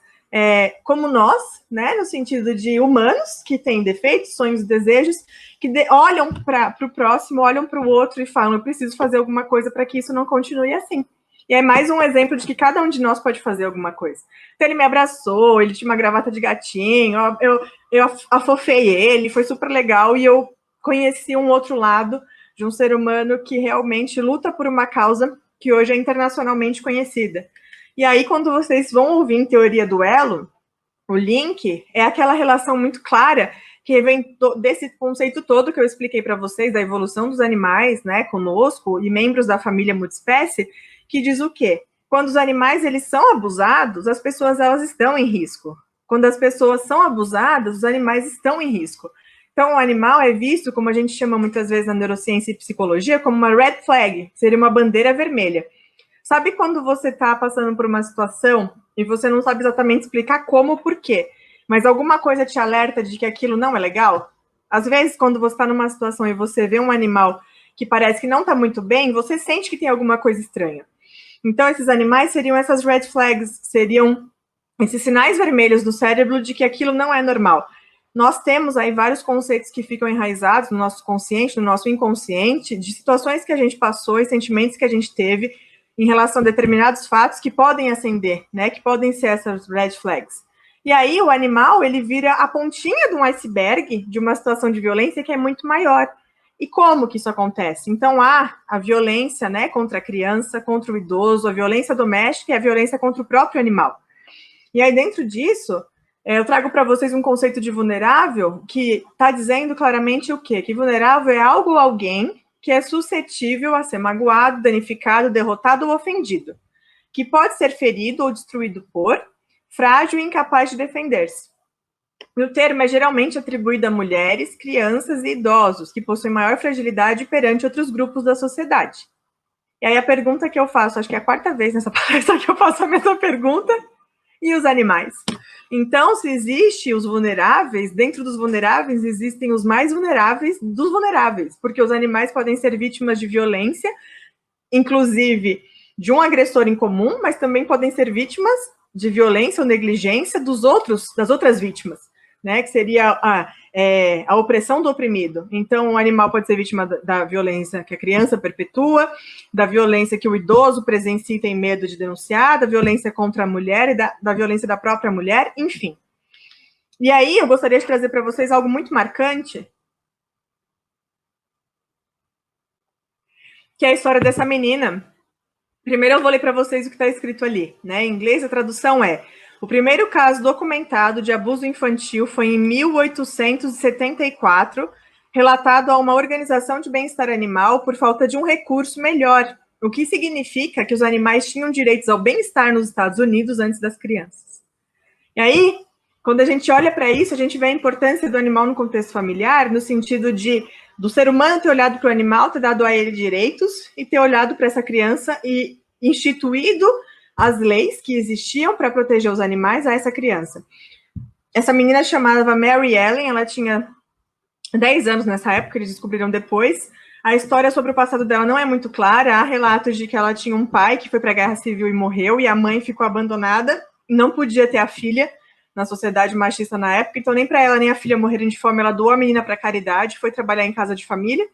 como nós, né? No sentido de humanos, que têm defeitos, sonhos e desejos, que olham para o próximo, olham para o outro e falam, eu preciso fazer alguma coisa para que isso não continue assim. E é mais um exemplo de que cada um de nós pode fazer alguma coisa. Então, ele me abraçou, ele tinha uma gravata de gatinho, eu afofei ele, foi super legal, e eu conheci um outro lado de um ser humano que realmente luta por uma causa que hoje é internacionalmente conhecida. E aí, quando vocês vão ouvir em Teoria do Elo, o link é aquela relação muito clara que vem desse conceito todo que eu expliquei para vocês, da evolução dos animais, né, conosco, e membros da família multiespécie, que diz o quê? Quando os animais eles são abusados, as pessoas elas estão em risco. Quando as pessoas são abusadas, os animais estão em risco. Então, o animal é visto, como a gente chama muitas vezes na neurociência e psicologia, como uma red flag, seria uma bandeira vermelha. Sabe quando você está passando por uma situação e você não sabe exatamente explicar como ou por quê, mas alguma coisa te alerta de que aquilo não é legal? Às vezes, quando você está numa situação e você vê um animal que parece que não está muito bem, você sente que tem alguma coisa estranha. Então, esses animais seriam essas red flags, seriam esses sinais vermelhos do cérebro de que aquilo não é normal. Nós temos aí vários conceitos que ficam enraizados no nosso consciente, no nosso inconsciente, de situações que a gente passou e sentimentos que a gente teve em relação a determinados fatos que podem acender, né, que podem ser essas red flags. E aí o animal, ele vira a pontinha de um iceberg de uma situação de violência que é muito maior. E como que isso acontece? Então, há a violência, né, contra a criança, contra o idoso, a violência doméstica e a violência contra o próprio animal. E aí, dentro disso, eu trago para vocês um conceito de vulnerável que está dizendo claramente o quê? Que vulnerável é algo ou alguém que é suscetível a ser magoado, danificado, derrotado ou ofendido, que pode ser ferido ou destruído por, frágil e incapaz de defender-se. E o termo é geralmente atribuído a mulheres, crianças e idosos, que possuem maior fragilidade perante outros grupos da sociedade. E aí a pergunta que eu faço, acho que é a quarta vez nessa palestra que eu faço a mesma pergunta, e os animais? Então, se existe os vulneráveis, dentro dos vulneráveis existem os mais vulneráveis dos vulneráveis, porque os animais podem ser vítimas de violência, inclusive de um agressor em comum, mas também podem ser vítimas de violência ou negligência das outras vítimas, né? Que seria a opressão do oprimido. Então, o animal pode ser vítima da violência que a criança perpetua, da violência que o idoso presencia e tem medo de denunciar, da violência contra a mulher e da violência da própria mulher, enfim. E aí, eu gostaria de trazer para vocês algo muito marcante, que é a história dessa menina. Primeiro eu vou ler para vocês o que está escrito ali, né? Em inglês, a tradução é: o primeiro caso documentado de abuso infantil foi em 1874, relatado a uma organização de bem-estar animal por falta de um recurso melhor, o que significa que os animais tinham direitos ao bem-estar nos Estados Unidos antes das crianças. E aí, quando a gente olha para isso, a gente vê a importância do animal no contexto familiar, no sentido do ser humano ter olhado para o animal, ter dado a ele direitos, e ter olhado para essa criança e instituído as leis que existiam para proteger os animais a essa criança. Essa menina chamava Mary Ellen, ela tinha 10 anos nessa época, eles descobriram depois. A história sobre o passado dela não é muito clara, há relatos de que ela tinha um pai que foi para a Guerra Civil e morreu, e a mãe ficou abandonada, não podia ter a filha na sociedade machista na época, então nem para ela nem a filha morrerem de fome, ela doou a menina para caridade, foi trabalhar em casa de família.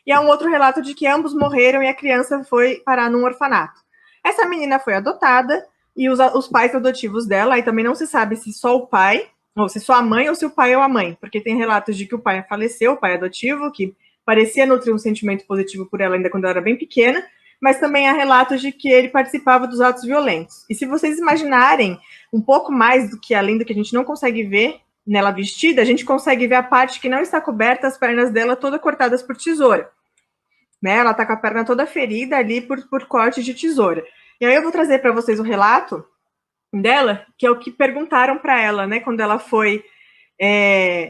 E há um outro relato de que ambos morreram e a criança foi parar num orfanato. Essa menina foi adotada e os pais adotivos dela, e também não se sabe se só o pai, ou se só a mãe, ou se o pai ou a mãe, porque tem relatos de que o pai faleceu, o pai adotivo, que parecia nutrir um sentimento positivo por ela ainda quando ela era bem pequena, mas também há relatos de que ele participava dos atos violentos. E se vocês imaginarem um pouco mais do que além do que a gente não consegue ver nela vestida, a gente consegue ver a parte que não está coberta, as pernas dela todas cortadas por tesoura. Né? Ela está com a perna toda ferida ali por corte de tesoura. E aí eu vou trazer para vocês o relato dela, que é o que perguntaram para ela, né, quando ela foi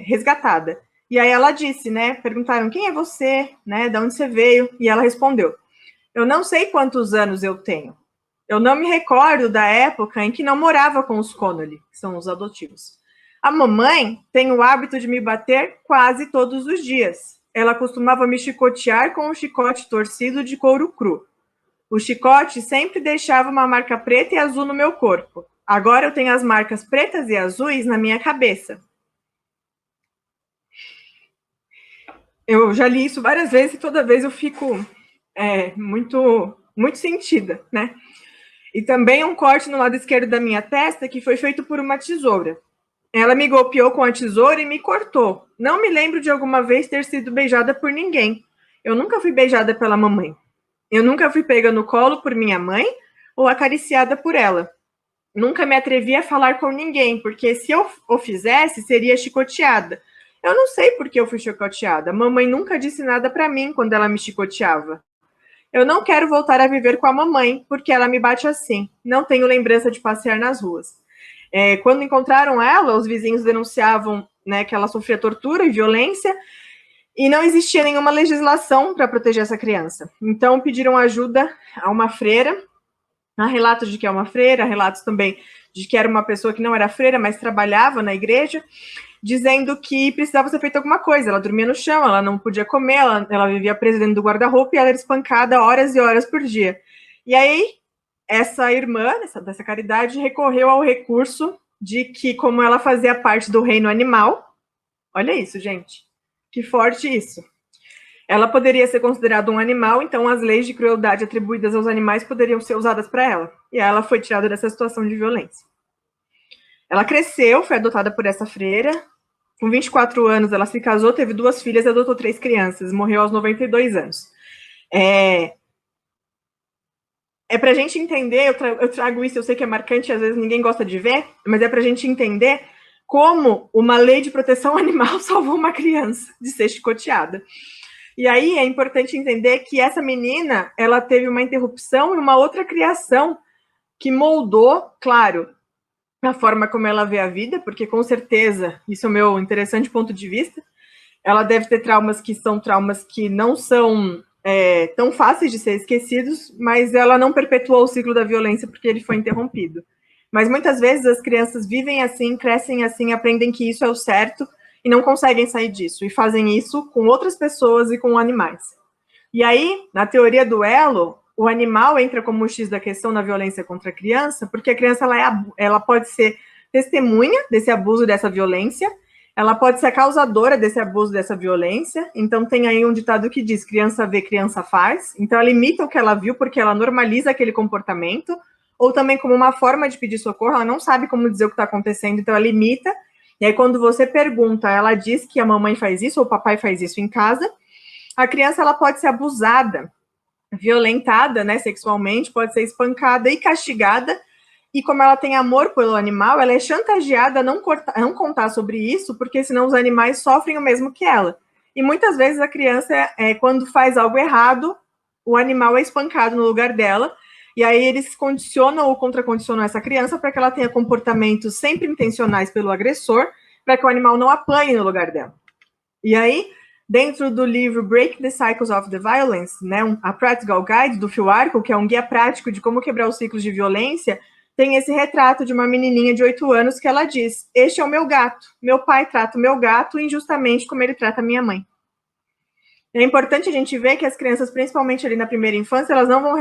resgatada. E aí ela disse, né, perguntaram, quem é você, né, de onde você veio? E ela respondeu, eu não sei quantos anos eu tenho. Eu não me recordo da época em que não morava com os Connolly, que são os adotivos. A mamãe tem o hábito de me bater quase todos os dias. Ela costumava me chicotear com um chicote torcido de couro cru. O chicote sempre deixava uma marca preta e azul no meu corpo. Agora eu tenho as marcas pretas e azuis na minha cabeça. Eu já li isso várias vezes e toda vez eu fico muito sentida, né? E também um corte no lado esquerdo da minha testa que foi feito por uma tesoura. Ela me golpeou com a tesoura e me cortou. Não me lembro de alguma vez ter sido beijada por ninguém. Eu nunca fui beijada pela mamãe. Eu nunca fui pega no colo por minha mãe ou acariciada por ela. Nunca me atrevi a falar com ninguém, porque se eu o fizesse, seria chicoteada. Eu não sei por que eu fui chicoteada. Mamãe nunca disse nada para mim quando ela me chicoteava. Eu não quero voltar a viver com a mamãe, porque ela me bate assim. Não tenho lembrança de passear nas ruas. Quando encontraram ela, os vizinhos denunciavam, né, que ela sofria tortura e violência, e não existia nenhuma legislação para proteger essa criança. Então pediram ajuda a uma freira. Há relatos de que é uma freira, há relatos também de que era uma pessoa que não era freira, mas trabalhava na igreja, dizendo que precisava ser feita alguma coisa. Ela dormia no chão, ela não podia comer, ela vivia presa dentro do guarda-roupa e ela era espancada horas e horas por dia. E aí, essa irmã dessa caridade recorreu ao recurso de que, como ela fazia parte do reino animal, olha isso, gente, que forte isso. Ela poderia ser considerada um animal, então as leis de crueldade atribuídas aos animais poderiam ser usadas para ela. E ela foi tirada dessa situação de violência. Ela cresceu, foi adotada por essa freira. Com 24 anos, ela se casou, teve 2 filhas e adotou 3 crianças. Morreu aos 92 anos. Para a gente entender, eu trago isso, eu sei que é marcante, às vezes ninguém gosta de ver, mas é para a gente entender como uma lei de proteção animal salvou uma criança de ser chicoteada. E aí é importante entender que essa menina, ela teve uma interrupção e uma outra criação que moldou, claro, a forma como ela vê a vida, porque com certeza, isso é o meu interessante ponto de vista, ela deve ter traumas que não são tão fáceis de ser esquecidos, mas ela não perpetuou o ciclo da violência porque ele foi interrompido. Mas muitas vezes as crianças vivem assim, crescem assim, aprendem que isso é o certo e não conseguem sair disso, e fazem isso com outras pessoas e com animais. E aí, na teoria do elo, o animal entra como o X da questão na violência contra a criança, porque a criança ela pode ser testemunha desse abuso, dessa violência, ela pode ser a causadora desse abuso, dessa violência. Então tem aí um ditado que diz, criança vê, criança faz. Então ela imita o que ela viu, porque ela normaliza aquele comportamento, ou também como uma forma de pedir socorro, ela não sabe como dizer o que está acontecendo, então ela imita. E aí quando você pergunta, ela diz que a mamãe faz isso, ou o papai faz isso em casa. A criança ela pode ser abusada, violentada, né, sexualmente, pode ser espancada e castigada, e como ela tem amor pelo animal, ela é chantageada a não contar sobre isso, porque senão os animais sofrem o mesmo que ela. E muitas vezes a criança, quando faz algo errado, o animal é espancado no lugar dela, e aí eles condicionam ou contracondicionam essa criança para que ela tenha comportamentos sempre intencionais pelo agressor, para que o animal não apanhe no lugar dela. E aí, dentro do livro Break the Cycles of the Violence, né, a Practical Guide do Phil Arco, que é um guia prático de como quebrar os ciclos de violência, tem esse retrato de uma menininha de 8 anos que ela diz, este é o meu gato, meu pai trata o meu gato injustamente como ele trata a minha mãe. É importante a gente ver que as crianças, principalmente ali na primeira infância, elas não vão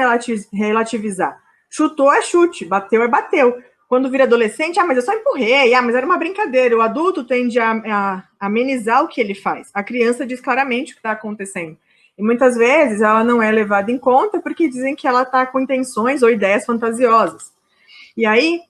relativizar. Chutou é chute, bateu é bateu. Quando vira adolescente, mas eu só empurrei, mas era uma brincadeira. O adulto tende a amenizar o que ele faz. A criança diz claramente o que está acontecendo. E muitas vezes ela não é levada em conta porque dizem que ela está com intenções ou ideias fantasiosas. E aí,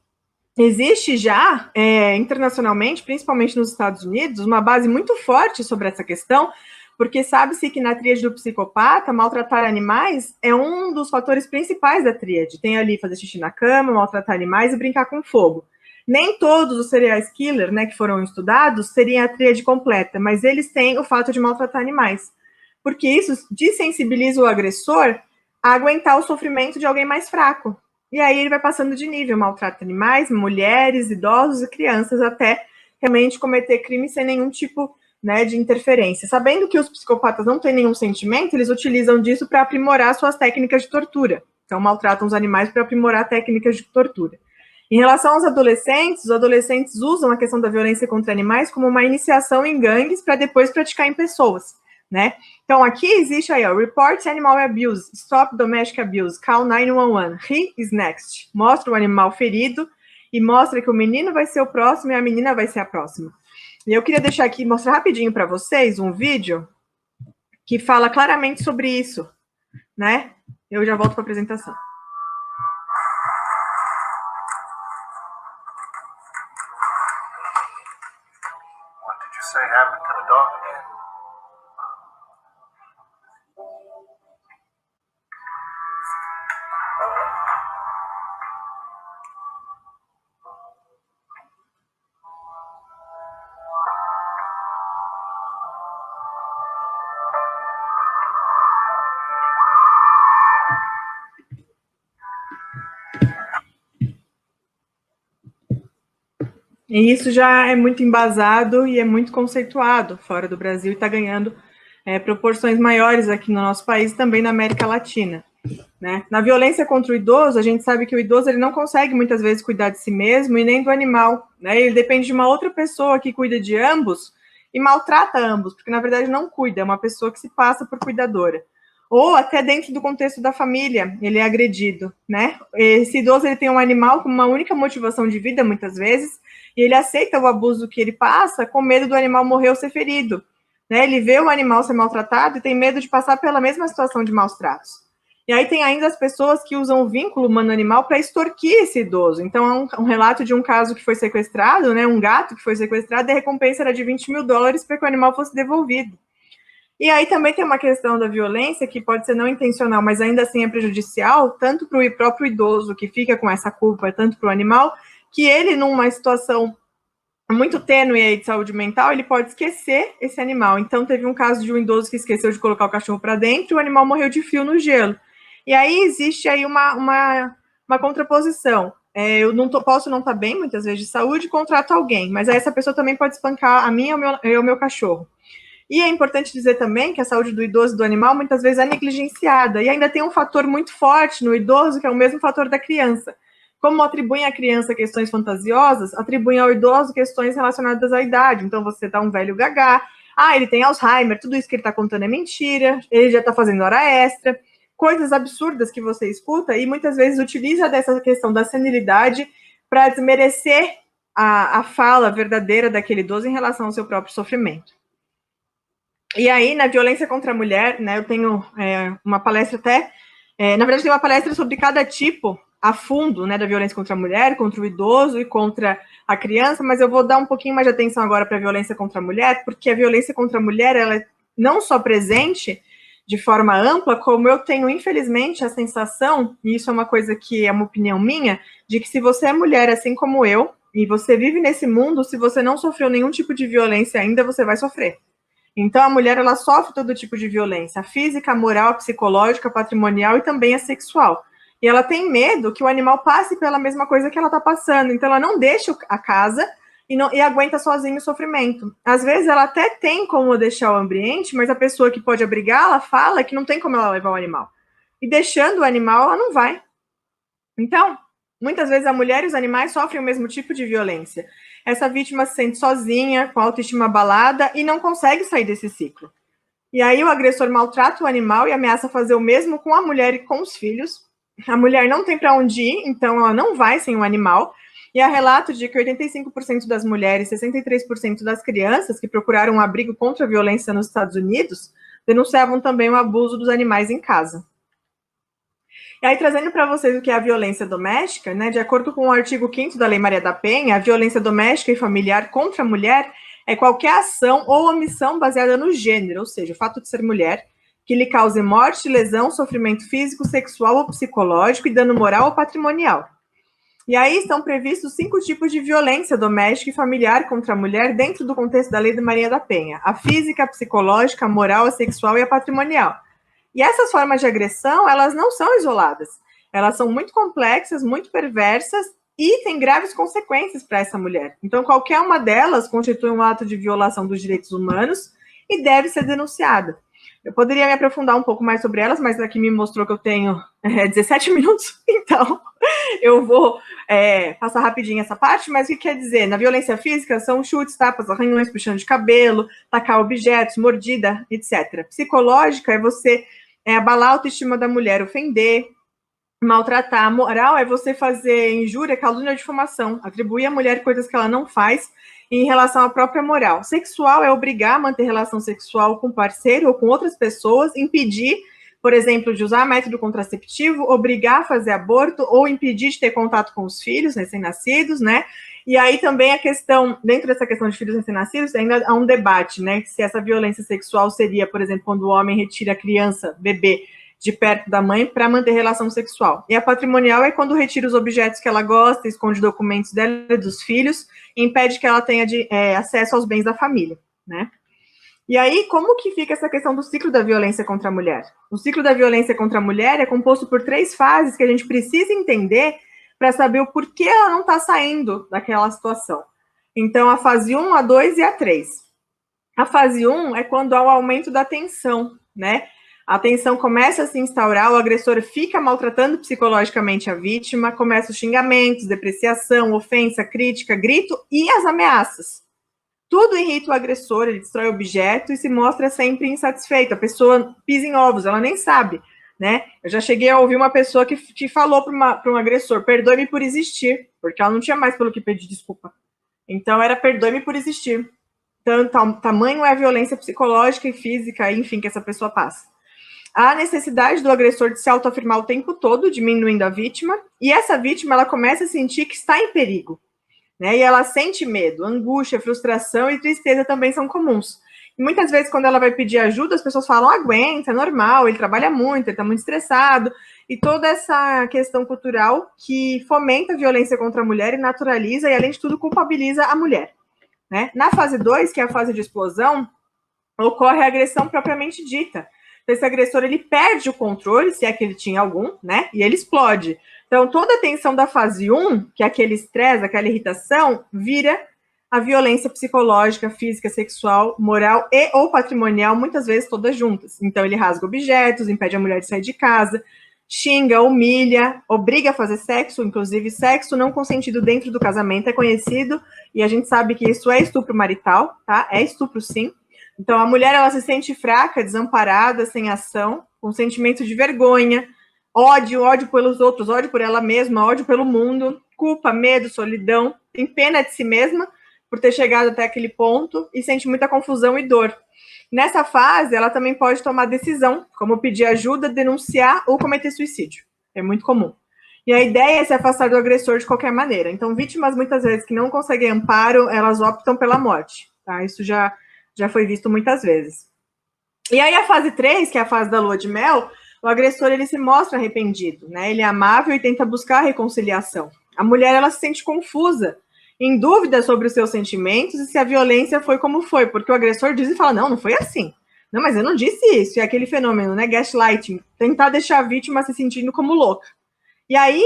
existe já, internacionalmente, principalmente nos Estados Unidos, uma base muito forte sobre essa questão, porque sabe-se que na tríade do psicopata, maltratar animais é um dos fatores principais da tríade. Tem ali fazer xixi na cama, maltratar animais e brincar com fogo. Nem todos os serial killers, né, que foram estudados, seriam a tríade completa, mas eles têm o fato de maltratar animais. Porque isso desensibiliza o agressor a aguentar o sofrimento de alguém mais fraco. E aí ele vai passando de nível, maltrata animais, mulheres, idosos e crianças, até realmente cometer crime sem nenhum tipo, né, de interferência. Sabendo que os psicopatas não têm nenhum sentimento, eles utilizam disso para aprimorar suas técnicas de tortura. Então, maltratam os animais para aprimorar técnicas de tortura. Em relação aos adolescentes, os adolescentes usam a questão da violência contra animais como uma iniciação em gangues para depois praticar em pessoas, né? Então, aqui existe aí, ó, Report Animal Abuse, Stop Domestic Abuse, Call 911, He is Next. Mostra o animal ferido e mostra que o menino vai ser o próximo e a menina vai ser a próxima. E eu queria deixar aqui, mostrar rapidinho para vocês um vídeo que fala claramente sobre isso, né? Eu já volto para a apresentação. What did you say happened to the dog again? E isso já é muito embasado e é muito conceituado fora do Brasil e está ganhando proporções maiores aqui no nosso país e também na América Latina. Né? Na violência contra o idoso, a gente sabe que o idoso ele não consegue muitas vezes cuidar de si mesmo e nem do animal. Né? Ele depende de uma outra pessoa que cuida de ambos e maltrata ambos, porque na verdade não cuida, é uma pessoa que se passa por cuidadora. Ou até dentro do contexto da família, ele é agredido, né? Esse idoso ele tem um animal com uma única motivação de vida, muitas vezes, e ele aceita o abuso que ele passa com medo do animal morrer ou ser ferido. Né? Ele vê o animal ser maltratado e tem medo de passar pela mesma situação de maus tratos. E aí tem ainda as pessoas que usam o vínculo humano-animal para extorquir esse idoso. Então, é um relato de um caso que foi sequestrado, né, um gato que foi sequestrado, e a recompensa era de $20 mil para que o animal fosse devolvido. E aí também tem uma questão da violência, que pode ser não intencional, mas ainda assim é prejudicial, tanto para o próprio idoso, que fica com essa culpa, tanto para o animal, que ele, numa situação muito tênue aí de saúde mental, ele pode esquecer esse animal. Então, teve um caso de um idoso que esqueceu de colocar o cachorro para dentro e o animal morreu de frio no gelo. E aí existe aí uma contraposição. Eu não posso não estar bem, muitas vezes, de saúde, contrato alguém, mas aí essa pessoa também pode espancar a mim ou o meu cachorro. E é importante dizer também que a saúde do idoso e do animal muitas vezes é negligenciada, e ainda tem um fator muito forte no idoso, que é o mesmo fator da criança. Como atribuem à criança questões fantasiosas, atribuem ao idoso questões relacionadas à idade. Então, você dá um velho gagá, ele tem Alzheimer, tudo isso que ele está contando é mentira, ele já está fazendo hora extra, coisas absurdas que você escuta, e muitas vezes utiliza dessa questão da senilidade para desmerecer a fala verdadeira daquele idoso em relação ao seu próprio sofrimento. E aí, na violência contra a mulher, né, eu tenho uma palestra até... na verdade, tem uma palestra sobre cada tipo a fundo, né, da violência contra a mulher, contra o idoso e contra a criança, mas eu vou dar um pouquinho mais de atenção agora para a violência contra a mulher, porque a violência contra a mulher, ela é não só presente de forma ampla, como eu tenho, infelizmente, a sensação, e isso é uma coisa que é uma opinião minha, de que se você é mulher assim como eu, e você vive nesse mundo, se você não sofreu nenhum tipo de violência ainda, você vai sofrer. Então, a mulher, ela sofre todo tipo de violência, a física, a moral, a psicológica, a patrimonial e também a sexual. E ela tem medo que o animal passe pela mesma coisa que ela está passando. Então, ela não deixa a casa e aguenta sozinho o sofrimento. Às vezes, ela até tem como deixar o ambiente, mas a pessoa que pode abrigá-la fala que não tem como ela levar o animal. E deixando o animal, ela não vai. Então, muitas vezes a mulher e os animais sofrem o mesmo tipo de violência. Essa vítima se sente sozinha, com a autoestima abalada e não consegue sair desse ciclo. E aí o agressor maltrata o animal e ameaça fazer o mesmo com a mulher e com os filhos. A mulher não tem para onde ir, então ela não vai sem o animal. E há relato de que 85% das mulheres, 63% das crianças que procuraram um abrigo contra a violência nos Estados Unidos denunciavam também o abuso dos animais em casa. E aí, trazendo para vocês o que é a violência doméstica, né, de acordo com o artigo 5º da Lei Maria da Penha, a violência doméstica e familiar contra a mulher é qualquer ação ou omissão baseada no gênero, ou seja, o fato de ser mulher, que lhe cause morte, lesão, sofrimento físico, sexual ou psicológico e dano moral ou patrimonial. E aí estão previstos 5 tipos de violência doméstica e familiar contra a mulher dentro do contexto da Lei Maria da Penha: a física, a psicológica, a moral, a sexual e a patrimonial. E essas formas de agressão, elas não são isoladas. Elas são muito complexas, muito perversas e têm graves consequências para essa mulher. Então, qualquer uma delas constitui um ato de violação dos direitos humanos e deve ser denunciada. Eu poderia me aprofundar um pouco mais sobre elas, mas aqui me mostrou que eu tenho 17 minutos, então eu vou passar rapidinho essa parte, mas o que quer dizer? Na violência física são chutes, tapas, arranhões, puxando de cabelo, tacar objetos, mordida, etc. Psicológica é você abalar a autoestima da mulher, ofender, maltratar. Moral é você fazer injúria, calúnia, difamação, atribuir à mulher coisas que ela não faz em relação à própria moral. Sexual é obrigar a manter relação sexual com parceiro ou com outras pessoas, impedir, por exemplo, de usar método contraceptivo, obrigar a fazer aborto ou impedir de ter contato com os filhos recém-nascidos, né? E aí também a questão, dentro dessa questão de filhos recém-nascidos, ainda há um debate, né? Se essa violência sexual seria, por exemplo, quando o homem retira a criança, bebê, de perto da mãe para manter relação sexual. E a patrimonial é quando retira os objetos que ela gosta, esconde documentos dela e dos filhos, e impede que ela tenha acesso aos bens da família, né? E aí, como que fica essa questão do ciclo da violência contra a mulher? O ciclo da violência contra a mulher é composto por 3 fases que a gente precisa entender para saber o porquê ela não está saindo daquela situação. Então, a fase 1, a 2 e a 3. A fase 1 é quando há o aumento da tensão, né? A tensão começa a se instaurar, o agressor fica maltratando psicologicamente a vítima, começa os xingamentos, depreciação, ofensa, crítica, grito e as ameaças. Tudo irrita o agressor, ele destrói objeto e se mostra sempre insatisfeito. A pessoa pisa em ovos, ela nem sabe, né? Eu já cheguei a ouvir uma pessoa que falou para um agressor, perdoe-me por existir, porque ela não tinha mais pelo que pedir desculpa. Então, era perdoe-me por existir. Tamanho é a violência psicológica e física, enfim, que essa pessoa passa. Há a necessidade do agressor de se autoafirmar o tempo todo, diminuindo a vítima, e essa vítima, ela começa a sentir que está em perigo, né? E ela sente medo, angústia, frustração e tristeza também são comuns. E muitas vezes, quando ela vai pedir ajuda, as pessoas falam, aguenta, é normal, ele trabalha muito, ele está muito estressado, e toda essa questão cultural que fomenta a violência contra a mulher e naturaliza, e além de tudo, culpabiliza a mulher, né? Na fase 2, que é a fase de explosão, ocorre a agressão propriamente dita. Esse agressor, ele perde o controle, se é que ele tinha algum, né? E ele explode. Então, toda a tensão da fase 1, que é aquele estresse, aquela irritação, vira a violência psicológica, física, sexual, moral e ou patrimonial, muitas vezes todas juntas. Então, ele rasga objetos, impede a mulher de sair de casa, xinga, humilha, obriga a fazer sexo, inclusive sexo não consentido dentro do casamento é conhecido, e a gente sabe que isso é estupro marital, tá? É estupro, sim. Então, a mulher, ela se sente fraca, desamparada, sem ação, com sentimento de vergonha, ódio pelos outros, ódio por ela mesma, ódio pelo mundo, culpa, medo, solidão, tem pena de si mesma por ter chegado até aquele ponto e sente muita confusão e dor. Nessa fase, ela também pode tomar decisão, como pedir ajuda, denunciar ou cometer suicídio. É muito comum. E a ideia é se afastar do agressor de qualquer maneira. Então, vítimas, muitas vezes, que não conseguem amparo, elas optam pela morte, tá? Isso já foi visto muitas vezes. E aí a fase 3, que é a fase da lua de mel, o agressor, ele se mostra arrependido, né? Ele é amável e tenta buscar a reconciliação. A mulher, ela se sente confusa, em dúvida sobre os seus sentimentos e se a violência foi como foi, porque o agressor diz e fala, não foi assim. Não, mas eu não disse isso. E aquele fenômeno, né, gaslighting, tentar deixar a vítima se sentindo como louca. E aí,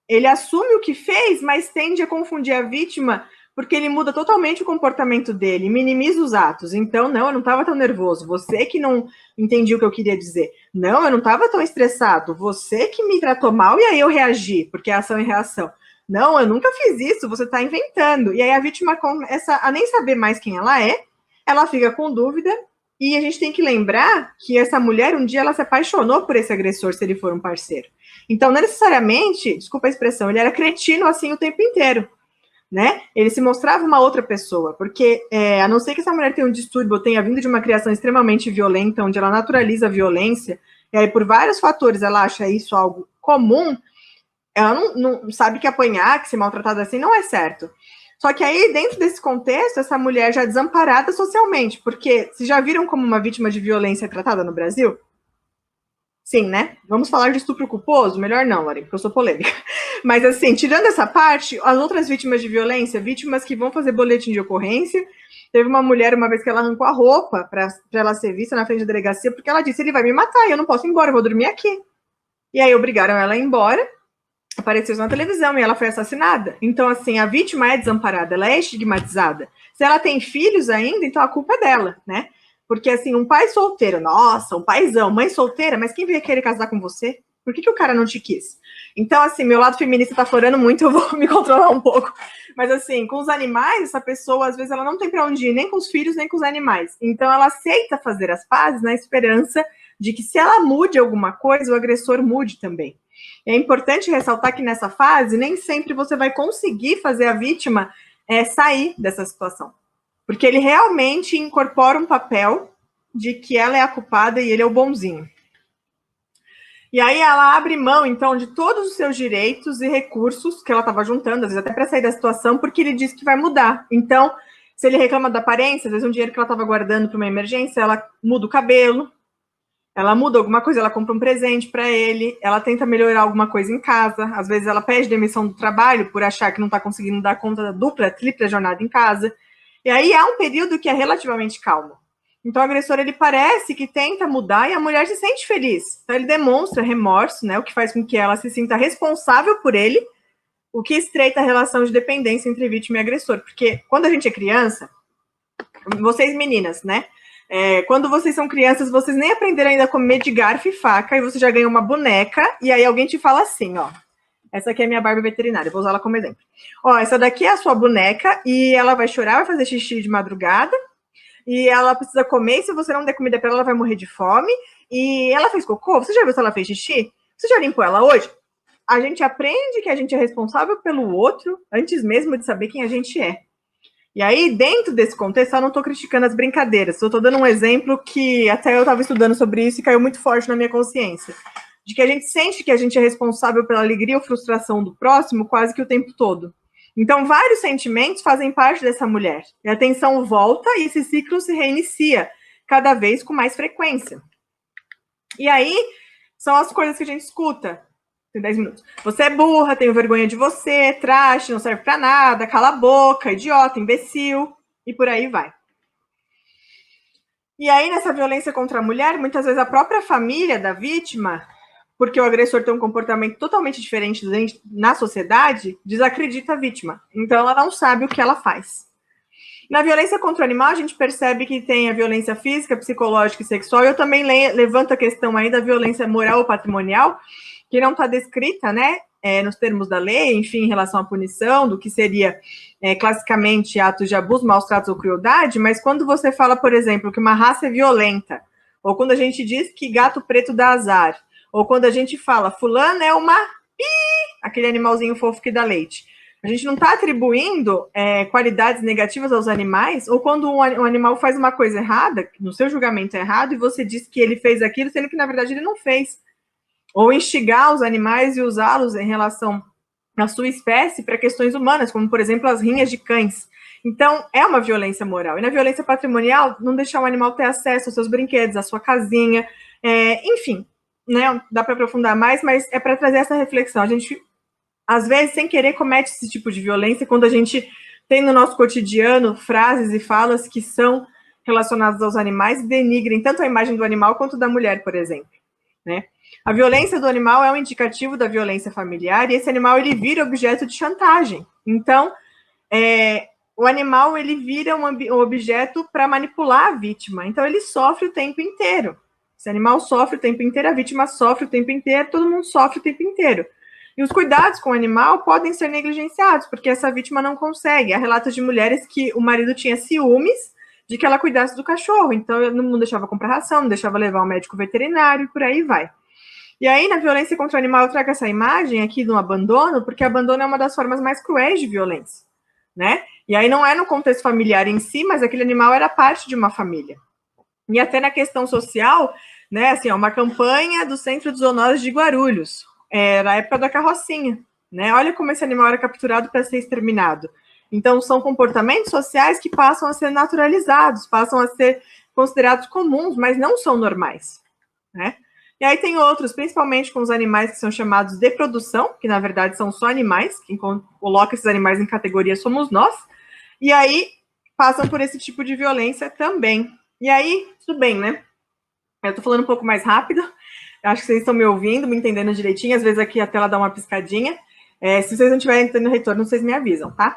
ele assume o que fez, mas tende a confundir a vítima porque ele muda totalmente o comportamento dele, minimiza os atos. Então, não, eu não estava tão nervoso, você que não entendia o que eu queria dizer. Não, eu não estava tão estressado, você que me tratou mal e aí eu reagi, porque é ação e reação. Não, eu nunca fiz isso, você está inventando. E aí a vítima começa a nem saber mais quem ela fica com dúvida, e a gente tem que lembrar que essa mulher, um dia, ela se apaixonou por esse agressor, se ele for um parceiro. Então, não necessariamente, desculpa a expressão, ele era cretino assim o tempo inteiro, né? Ele se mostrava uma outra pessoa, porque a não ser que essa mulher tenha um distúrbio ou tenha vindo de uma criação extremamente violenta, onde ela naturaliza a violência, e aí por vários fatores ela acha isso algo comum, ela não sabe que apanhar, que ser maltratada assim não é certo. Só que aí, dentro desse contexto, essa mulher já é desamparada socialmente, porque vocês já viram como uma vítima de violência é tratada no Brasil? Sim, né? Vamos falar de estupro culposo? Melhor não, Lari, porque eu sou polêmica. Mas, assim, tirando essa parte, as outras vítimas de violência, vítimas que vão fazer boletim de ocorrência, teve uma mulher, uma vez que ela arrancou a roupa para ela ser vista na frente da delegacia, porque ela disse, ele vai me matar, eu não posso ir embora, eu vou dormir aqui. E aí obrigaram ela a ir embora, apareceu na televisão e ela foi assassinada. Então, assim, a vítima é desamparada, ela é estigmatizada. Se ela tem filhos ainda, então a culpa é dela, né? Porque, assim, um pai solteiro, nossa, um paizão, mãe solteira, mas quem veio querer casar com você? Por que o cara não te quis? Então, assim, meu lado feminista tá florando muito, eu vou me controlar um pouco. Mas, assim, com os animais, essa pessoa, às vezes, ela não tem pra onde ir, nem com os filhos, nem com os animais. Então, ela aceita fazer as pazes na esperança de que, se ela mude alguma coisa, o agressor mude também. É importante ressaltar que, nessa fase, nem sempre você vai conseguir fazer a vítima sair dessa situação. Porque ele realmente incorpora um papel de que ela é a culpada e ele é o bonzinho. E aí ela abre mão, então, de todos os seus direitos e recursos que ela estava juntando, às vezes até para sair da situação, porque ele diz que vai mudar. Então, se ele reclama da aparência, às vezes um dinheiro que ela estava guardando para uma emergência, ela muda o cabelo, ela muda alguma coisa, ela compra um presente para ele, ela tenta melhorar alguma coisa em casa, às vezes ela pede demissão do trabalho por achar que não está conseguindo dar conta da dupla, tripla jornada em casa. E aí há um período que é relativamente calmo. Então, o agressor, ele parece que tenta mudar e a mulher se sente feliz. Então, ele demonstra remorso, né? O que faz com que ela se sinta responsável por ele, o que estreita a relação de dependência entre vítima e agressor. Porque quando a gente é criança, vocês meninas, né? Quando vocês são crianças, vocês nem aprenderam ainda a comer de garfo e faca, e você já ganhou uma boneca, e aí alguém te fala assim, ó, essa aqui é a minha Barbie veterinária, vou usar ela como exemplo. Ó, essa daqui é a sua boneca, e ela vai chorar, vai fazer xixi de madrugada, e ela precisa comer, e se você não der comida para ela, ela vai morrer de fome, e ela fez cocô, você já viu se ela fez xixi? Você já limpou ela hoje? A gente aprende que a gente é responsável pelo outro, antes mesmo de saber quem a gente é. E aí, dentro desse contexto, eu não estou criticando as brincadeiras, eu estou dando um exemplo que até eu estava estudando sobre isso e caiu muito forte na minha consciência, de que a gente sente que a gente é responsável pela alegria ou frustração do próximo quase que o tempo todo. Então, vários sentimentos fazem parte dessa mulher. E a tensão volta e esse ciclo se reinicia, cada vez com mais frequência. E aí, são as coisas que a gente escuta. Tem 10 minutos. Você é burra, tenho vergonha de você, traste, não serve pra nada, cala a boca, idiota, imbecil, e por aí vai. E aí, nessa violência contra a mulher, muitas vezes a própria família da vítima, porque o agressor tem um comportamento totalmente diferente na sociedade, desacredita a vítima. Então, ela não sabe o que ela faz. Na violência contra o animal, a gente percebe que tem a violência física, psicológica e sexual. Eu também levanto a questão aí da violência moral ou patrimonial, que não está descrita, né, nos termos da lei, enfim, em relação à punição, do que seria classicamente atos de abuso, maus tratos ou crueldade, mas quando você fala, por exemplo, que uma raça é violenta, ou quando a gente diz que gato preto dá azar, ou quando a gente fala, fulano é uma aquele animalzinho fofo que dá leite, a gente não está atribuindo qualidades negativas aos animais, ou quando um animal faz uma coisa errada, no seu julgamento é errado, e você diz que ele fez aquilo, sendo que, na verdade, ele não fez. Ou instigar os animais e usá-los em relação à sua espécie para questões humanas, como, por exemplo, as rinhas de cães. Então, é uma violência moral. E na violência patrimonial, não deixar o animal ter acesso aos seus brinquedos, à sua casinha, enfim, né? Dá para aprofundar mais, mas é para trazer essa reflexão. A gente, às vezes, sem querer, comete esse tipo de violência quando a gente tem no nosso cotidiano frases e falas que são relacionadas aos animais e denigrem tanto a imagem do animal quanto da mulher, por exemplo, né? A violência do animal é um indicativo da violência familiar e esse animal ele vira objeto de chantagem. Então, o animal ele vira um objeto para manipular a vítima. Então, ele sofre o tempo inteiro. Esse animal sofre o tempo inteiro, a vítima sofre o tempo inteiro, todo mundo sofre o tempo inteiro. E os cuidados com o animal podem ser negligenciados, porque essa vítima não consegue. Há relatos de mulheres que o marido tinha ciúmes de que ela cuidasse do cachorro, então não deixava comprar ração, não deixava levar ao médico veterinário, e por aí vai. E aí, na violência contra o animal, eu trago essa imagem aqui do abandono, porque abandono é uma das formas mais cruéis de violência, né? E aí não é no contexto familiar em si, mas aquele animal era parte de uma família. E até na questão social, né, assim, uma campanha do Centro de Zoonoses de Guarulhos, era a época da carrocinha, né? Olha como esse animal era capturado para ser exterminado. Então, são comportamentos sociais que passam a ser naturalizados, passam a ser considerados comuns, mas não são normais, né? E aí tem outros, principalmente com os animais que são chamados de produção, que na verdade são só animais, quem coloca esses animais em categoria somos nós, e aí passam por esse tipo de violência também. E aí, tudo bem, né? Eu tô falando um pouco mais rápido, acho que vocês estão me ouvindo, me entendendo direitinho, às vezes aqui a tela dá uma piscadinha. Se vocês não estiverem tendo retorno, vocês me avisam, tá?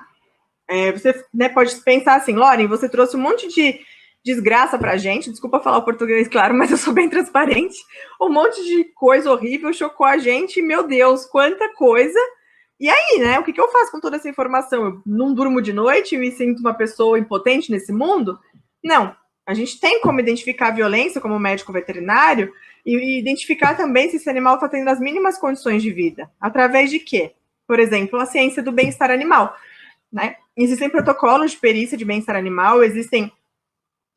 Você, né, pode pensar assim, Lauren, você trouxe um monte de desgraça pra gente, desculpa falar o português, claro, mas eu sou bem transparente, um monte de coisa horrível chocou a gente, meu Deus, quanta coisa, e aí, né, o que eu faço com toda essa informação? Eu não durmo de noite e me sinto uma pessoa impotente nesse mundo? Não, a gente tem como identificar a violência como médico veterinário e identificar também se esse animal está tendo as mínimas condições de vida, através de quê? Por exemplo, a ciência do bem-estar animal, né? Existem protocolos de perícia de bem-estar animal, existem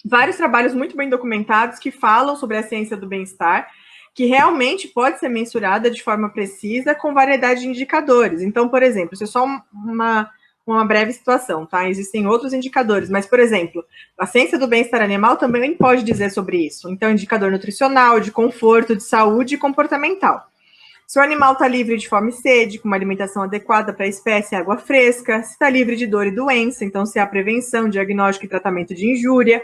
vários trabalhos muito bem documentados que falam sobre a ciência do bem-estar, que realmente pode ser mensurada de forma precisa com variedade de indicadores. Então, por exemplo, isso é só uma breve situação, tá? Existem outros indicadores, mas, por exemplo, a ciência do bem-estar animal também pode dizer sobre isso. Então, indicador nutricional, de conforto, de saúde e comportamental. Se o animal está livre de fome e sede, com uma alimentação adequada para a espécie e água fresca, se está livre de dor e doença, então se há prevenção, diagnóstico e tratamento de injúria,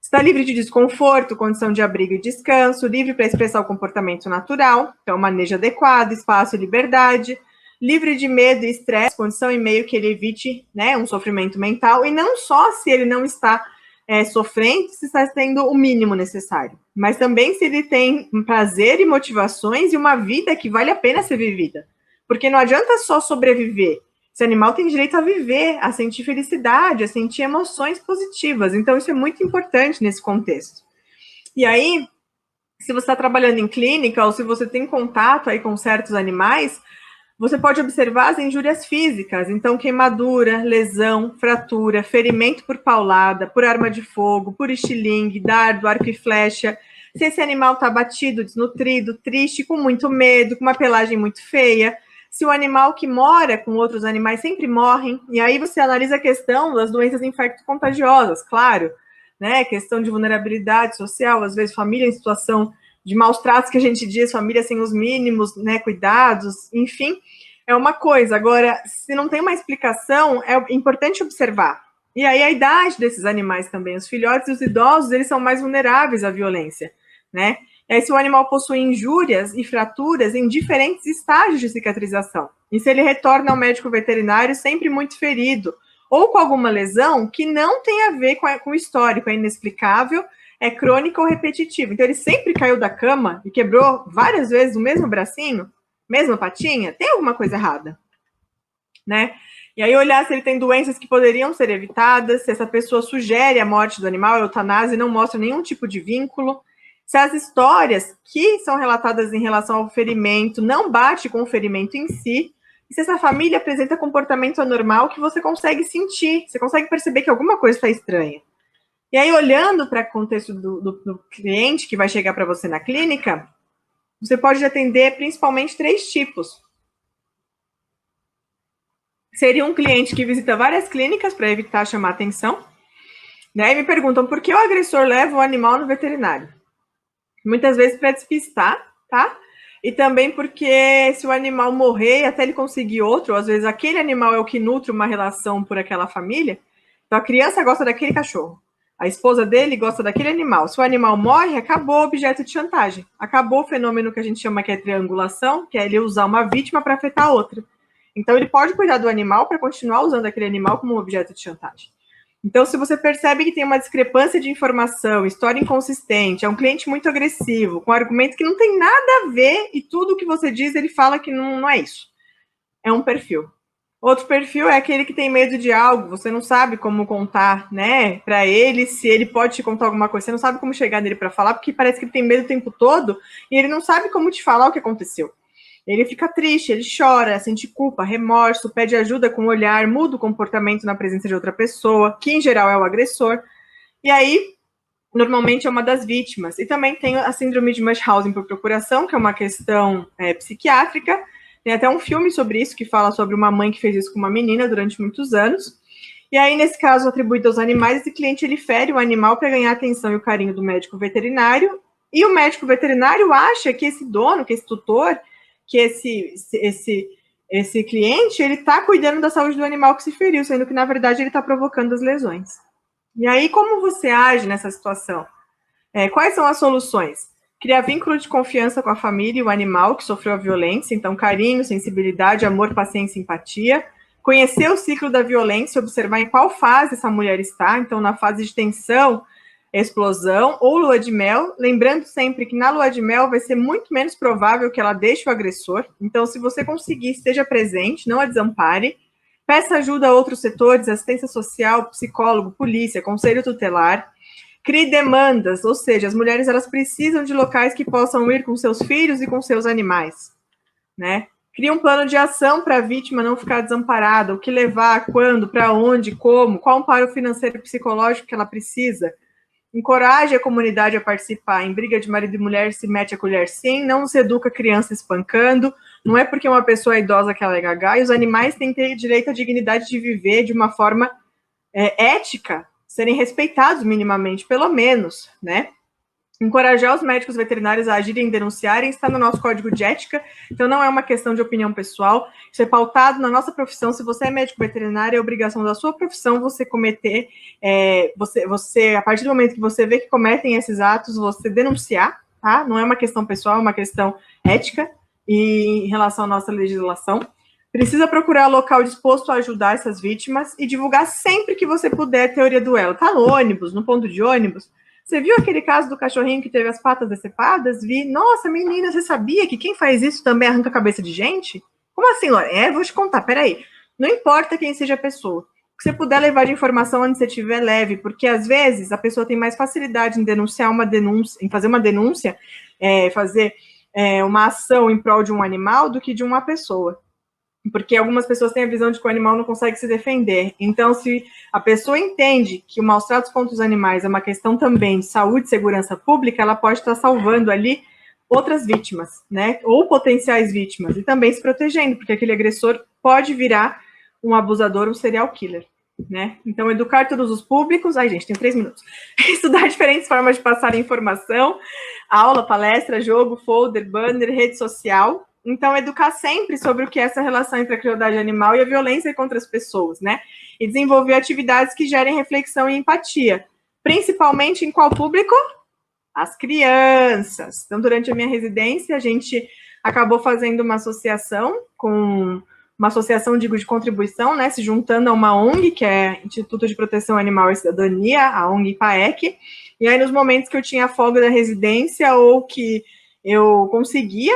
está livre de desconforto, condição de abrigo e descanso, livre para expressar o comportamento natural, então manejo adequado, espaço e liberdade, livre de medo e estresse, condição e meio que ele evite, né, um sofrimento mental, e não só se ele não está sofrendo, se está tendo o mínimo necessário, mas também se ele tem prazer e motivações e uma vida que vale a pena ser vivida. Porque não adianta só sobreviver. Esse animal tem direito a viver, a sentir felicidade, a sentir emoções positivas. Então, isso é muito importante nesse contexto. E aí, se você está trabalhando em clínica ou se você tem contato aí com certos animais, você pode observar as injúrias físicas. Então, queimadura, lesão, fratura, ferimento por paulada, por arma de fogo, por estilingue, dardo, arco e flecha. Se esse animal está abatido, desnutrido, triste, com muito medo, com uma pelagem muito feia. Se o animal que mora com outros animais sempre morrem, e aí você analisa a questão das doenças infecto-contagiosas, claro, né? Questão de vulnerabilidade social, às vezes família em situação de maus tratos, que a gente diz, família sem os mínimos, né, cuidados, enfim, é uma coisa. Agora, se não tem uma explicação, é importante observar. E aí a idade desses animais também, os filhotes e os idosos, eles são mais vulneráveis à violência, né? E aí, se o animal possui injúrias e fraturas em diferentes estágios de cicatrização, e se ele retorna ao médico veterinário sempre muito ferido, ou com alguma lesão que não tem a ver com o histórico, é inexplicável, é crônico ou repetitivo. Então, ele sempre caiu da cama e quebrou várias vezes o mesmo bracinho, mesma patinha, tem alguma coisa errada, né? E aí, olhar se ele tem doenças que poderiam ser evitadas, se essa pessoa sugere a morte do animal, a eutanásia, e não mostra nenhum tipo de vínculo, se as histórias que são relatadas em relação ao ferimento não bate com o ferimento em si, e se essa família apresenta comportamento anormal que você consegue sentir, você consegue perceber que alguma coisa está estranha. E aí, olhando para o contexto do cliente que vai chegar para você na clínica, você pode atender principalmente 3 tipos. Seria um cliente que visita várias clínicas para evitar chamar atenção, né? E me perguntam por que o agressor leva o animal no veterinário. Muitas vezes para despistar, tá? E também porque se o animal morrer, até ele conseguir outro, ou às vezes aquele animal é o que nutre uma relação por aquela família, então a criança gosta daquele cachorro, a esposa dele gosta daquele animal. Se o animal morre, acabou o objeto de chantagem. Acabou o fenômeno que a gente chama que é triangulação, que é ele usar uma vítima para afetar a outra. Então ele pode cuidar do animal para continuar usando aquele animal como objeto de chantagem. Então, se você percebe que tem uma discrepância de informação, história inconsistente, é um cliente muito agressivo, com argumentos que não tem nada a ver, e tudo que você diz, ele fala que não é isso. É um perfil. Outro perfil é aquele que tem medo de algo, você não sabe como contar, né, para ele, se ele pode te contar alguma coisa, você não sabe como chegar nele para falar, porque parece que ele tem medo o tempo todo, e ele não sabe como te falar o que aconteceu. Ele fica triste, ele chora, sente culpa, remorso, pede ajuda com o olhar, muda o comportamento na presença de outra pessoa, que em geral é o agressor. E aí, normalmente é uma das vítimas. E também tem a síndrome de Munchausen por procuração, que é uma questão psiquiátrica. Tem até um filme sobre isso, que fala sobre uma mãe que fez isso com uma menina durante muitos anos. E aí, nesse caso, atribuído aos animais, esse cliente ele fere o animal para ganhar a atenção e o carinho do médico veterinário. E o médico veterinário acha que esse dono, que esse tutor, que esse cliente, ele está cuidando da saúde do animal que se feriu, sendo que, na verdade, ele está provocando as lesões. E aí, como você age nessa situação? Quais são as soluções? Criar vínculo de confiança com a família e o animal que sofreu a violência, então carinho, sensibilidade, amor, paciência e empatia. Conhecer o ciclo da violência, observar em qual fase essa mulher está, então na fase de tensão, explosão ou lua de mel, lembrando sempre que na lua de mel vai ser muito menos provável que ela deixe o agressor, então se você conseguir, esteja presente, não a desampare, peça ajuda a outros setores, assistência social, psicólogo, polícia, conselho tutelar, crie demandas, ou seja, as mulheres elas precisam de locais que possam ir com seus filhos e com seus animais, né? Crie um plano de ação para a vítima não ficar desamparada, o que levar, quando, para onde, como, qual amparo financeiro e psicológico que ela precisa. Encoraje a comunidade a participar. Em briga de marido e mulher se mete a colher sim, não se educa criança espancando, não é porque uma pessoa é idosa que ela é gaga, e os animais têm que ter direito à dignidade de viver de uma forma ética, serem respeitados minimamente, pelo menos, né? Encorajar os médicos veterinários a agirem e denunciarem está no nosso código de ética, então não é uma questão de opinião pessoal, isso é pautado na nossa profissão. Se você é médico veterinário, é obrigação da sua profissão você cometer, você, a partir do momento que você vê que cometem esses atos, você denunciar, tá? Não é uma questão pessoal, é uma questão ética, e em relação à nossa legislação. Precisa procurar local disposto a ajudar essas vítimas e divulgar sempre que você puder a teoria do elo. Tá no ônibus, no ponto de ônibus. Você viu aquele caso do cachorrinho que teve as patas decepadas? Vi. Nossa, menina, você sabia que quem faz isso também arranca a cabeça de gente? Como assim, Lore? Vou te contar, peraí. Não importa quem seja a pessoa. Que você puder levar de informação onde você estiver, leve, porque às vezes a pessoa tem mais facilidade em denunciar uma denúncia, em fazer uma denúncia, fazer uma ação em prol de um animal do que de uma pessoa. Porque algumas pessoas têm a visão de que o animal não consegue se defender. Então, se a pessoa entende que o maus tratos contra os animais é uma questão também de saúde e segurança pública, ela pode estar salvando ali outras vítimas, né? Ou potenciais vítimas, e também se protegendo, porque aquele agressor pode virar um abusador, um serial killer, né? Então, educar todos os públicos... Ai, gente, tem 3 minutos. Estudar diferentes formas de passar informação, aula, palestra, jogo, folder, banner, rede social. Então, educar sempre sobre o que é essa relação entre a crueldade animal e a violência contra as pessoas, né? E desenvolver atividades que gerem reflexão e empatia. Principalmente em qual público? As crianças. Então, durante a minha residência, a gente acabou fazendo uma associação digo, de contribuição, né, se juntando a uma ONG, que é Instituto de Proteção Animal e Cidadania, a ONG IPAEC, e aí nos momentos que eu tinha folga da residência ou que eu conseguia,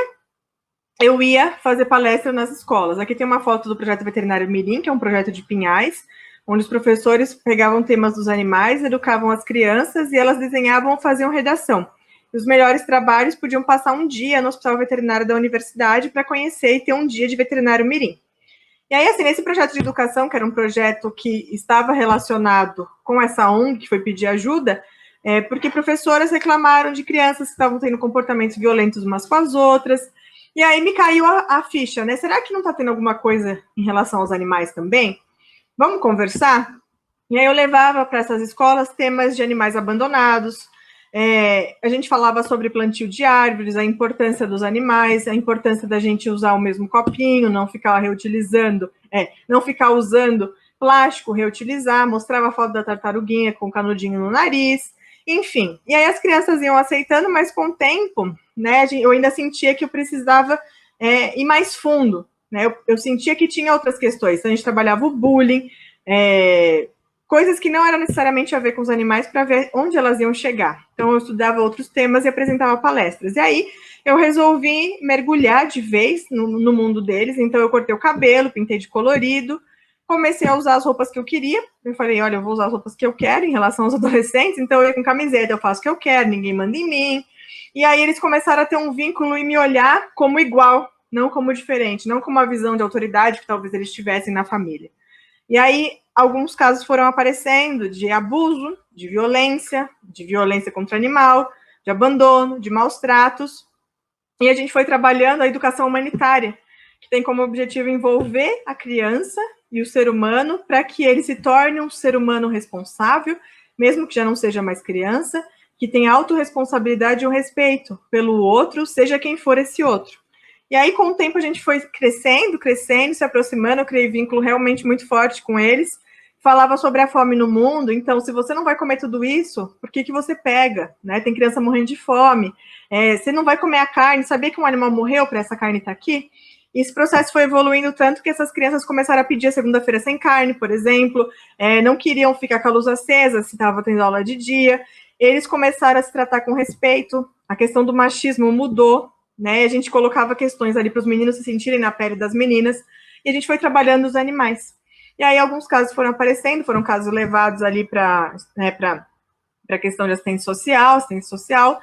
eu ia fazer palestra nas escolas. Aqui tem uma foto do Projeto Veterinário Mirim, que é um projeto de Pinhais, onde os professores pegavam temas dos animais, educavam as crianças e elas desenhavam ou faziam redação. E os melhores trabalhos podiam passar um dia no Hospital Veterinário da Universidade para conhecer e ter um dia de veterinário mirim. E aí, assim, nesse projeto de educação, que era um projeto que estava relacionado com essa ONG, que foi pedir ajuda, porque professoras reclamaram de crianças que estavam tendo comportamentos violentos umas com as outras, e aí me caiu a ficha, né? Será que não está tendo alguma coisa em relação aos animais também? Vamos conversar? E aí eu levava para essas escolas temas de animais abandonados, a gente falava sobre plantio de árvores, a importância dos animais, a importância da gente usar o mesmo copinho, não ficar reutilizando, não ficar usando plástico, reutilizar, mostrava a foto da tartaruguinha com canudinho no nariz, enfim. E aí as crianças iam aceitando, mas com o tempo, né, eu ainda sentia que eu precisava ir mais fundo, né, eu sentia que tinha outras questões, então a gente trabalhava o bullying, coisas que não eram necessariamente a ver com os animais para ver onde elas iam chegar. Então, eu estudava outros temas e apresentava palestras. E aí, eu resolvi mergulhar de vez no mundo deles. Então, eu cortei o cabelo, pintei de colorido, comecei a usar as roupas que eu queria. Eu falei, olha, eu vou usar as roupas que eu quero em relação aos adolescentes. Então, eu ia com camiseta, eu faço o que eu quero, ninguém manda em mim. E aí, eles começaram a ter um vínculo e me olhar como igual, não como diferente, não como uma visão de autoridade que talvez eles tivessem na família. E aí, alguns casos foram aparecendo de abuso, de violência contra animal, de abandono, de maus tratos. E a gente foi trabalhando a educação humanitária, que tem como objetivo envolver a criança e o ser humano para que ele se torne um ser humano responsável, mesmo que já não seja mais criança, que tenha autorresponsabilidade e o respeito pelo outro, seja quem for esse outro. E aí, com o tempo, a gente foi crescendo, se aproximando, eu criei vínculo realmente muito forte com eles, falava sobre a fome no mundo, então, se você não vai comer tudo isso, por que você pega? Né? Tem criança morrendo de fome, você não vai comer a carne, sabia que um animal morreu para essa carne estar aqui? E esse processo foi evoluindo tanto que essas crianças começaram a pedir a segunda-feira sem carne, por exemplo, não queriam ficar com a luz acesa se estava tendo aula de dia, eles começaram a se tratar com respeito, a questão do machismo mudou, né? A gente colocava questões ali para os meninos se sentirem na pele das meninas, e a gente foi trabalhando os animais. E aí alguns casos foram aparecendo, foram casos levados ali para a questão de assistência social,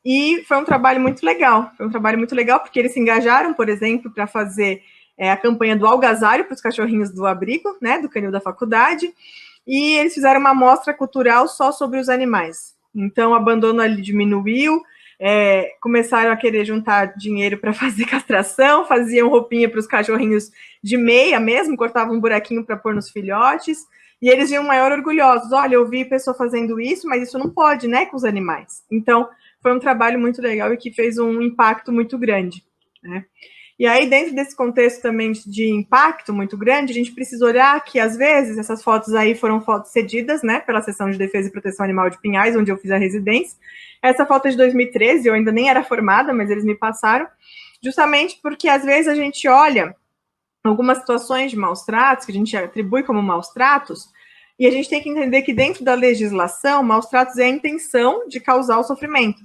e foi um trabalho muito legal. Foi um trabalho muito legal, porque eles se engajaram, por exemplo, para fazer a campanha do algazário para os cachorrinhos do abrigo, né, do canil da faculdade, e eles fizeram uma mostra cultural só sobre os animais. Então, o abandono ali diminuiu, começaram a querer juntar dinheiro para fazer castração, faziam roupinha para os cachorrinhos de meia mesmo, cortavam um buraquinho para pôr nos filhotes, e eles iam maior orgulhosos. Olha, eu vi pessoa fazendo isso, mas isso não pode, né, com os animais. Então, foi um trabalho muito legal e que fez um impacto muito grande, né? E aí, dentro desse contexto também de impacto muito grande, a gente precisa olhar que, às vezes, essas fotos aí foram fotos cedidas, né, pela Seção de Defesa e Proteção Animal de Pinhais, onde eu fiz a residência. Essa foto é de 2013, eu ainda nem era formada, mas eles me passaram, justamente porque, às vezes, a gente olha algumas situações de maus tratos, que a gente atribui como maus tratos, e a gente tem que entender que dentro da legislação, maus tratos é a intenção de causar o sofrimento,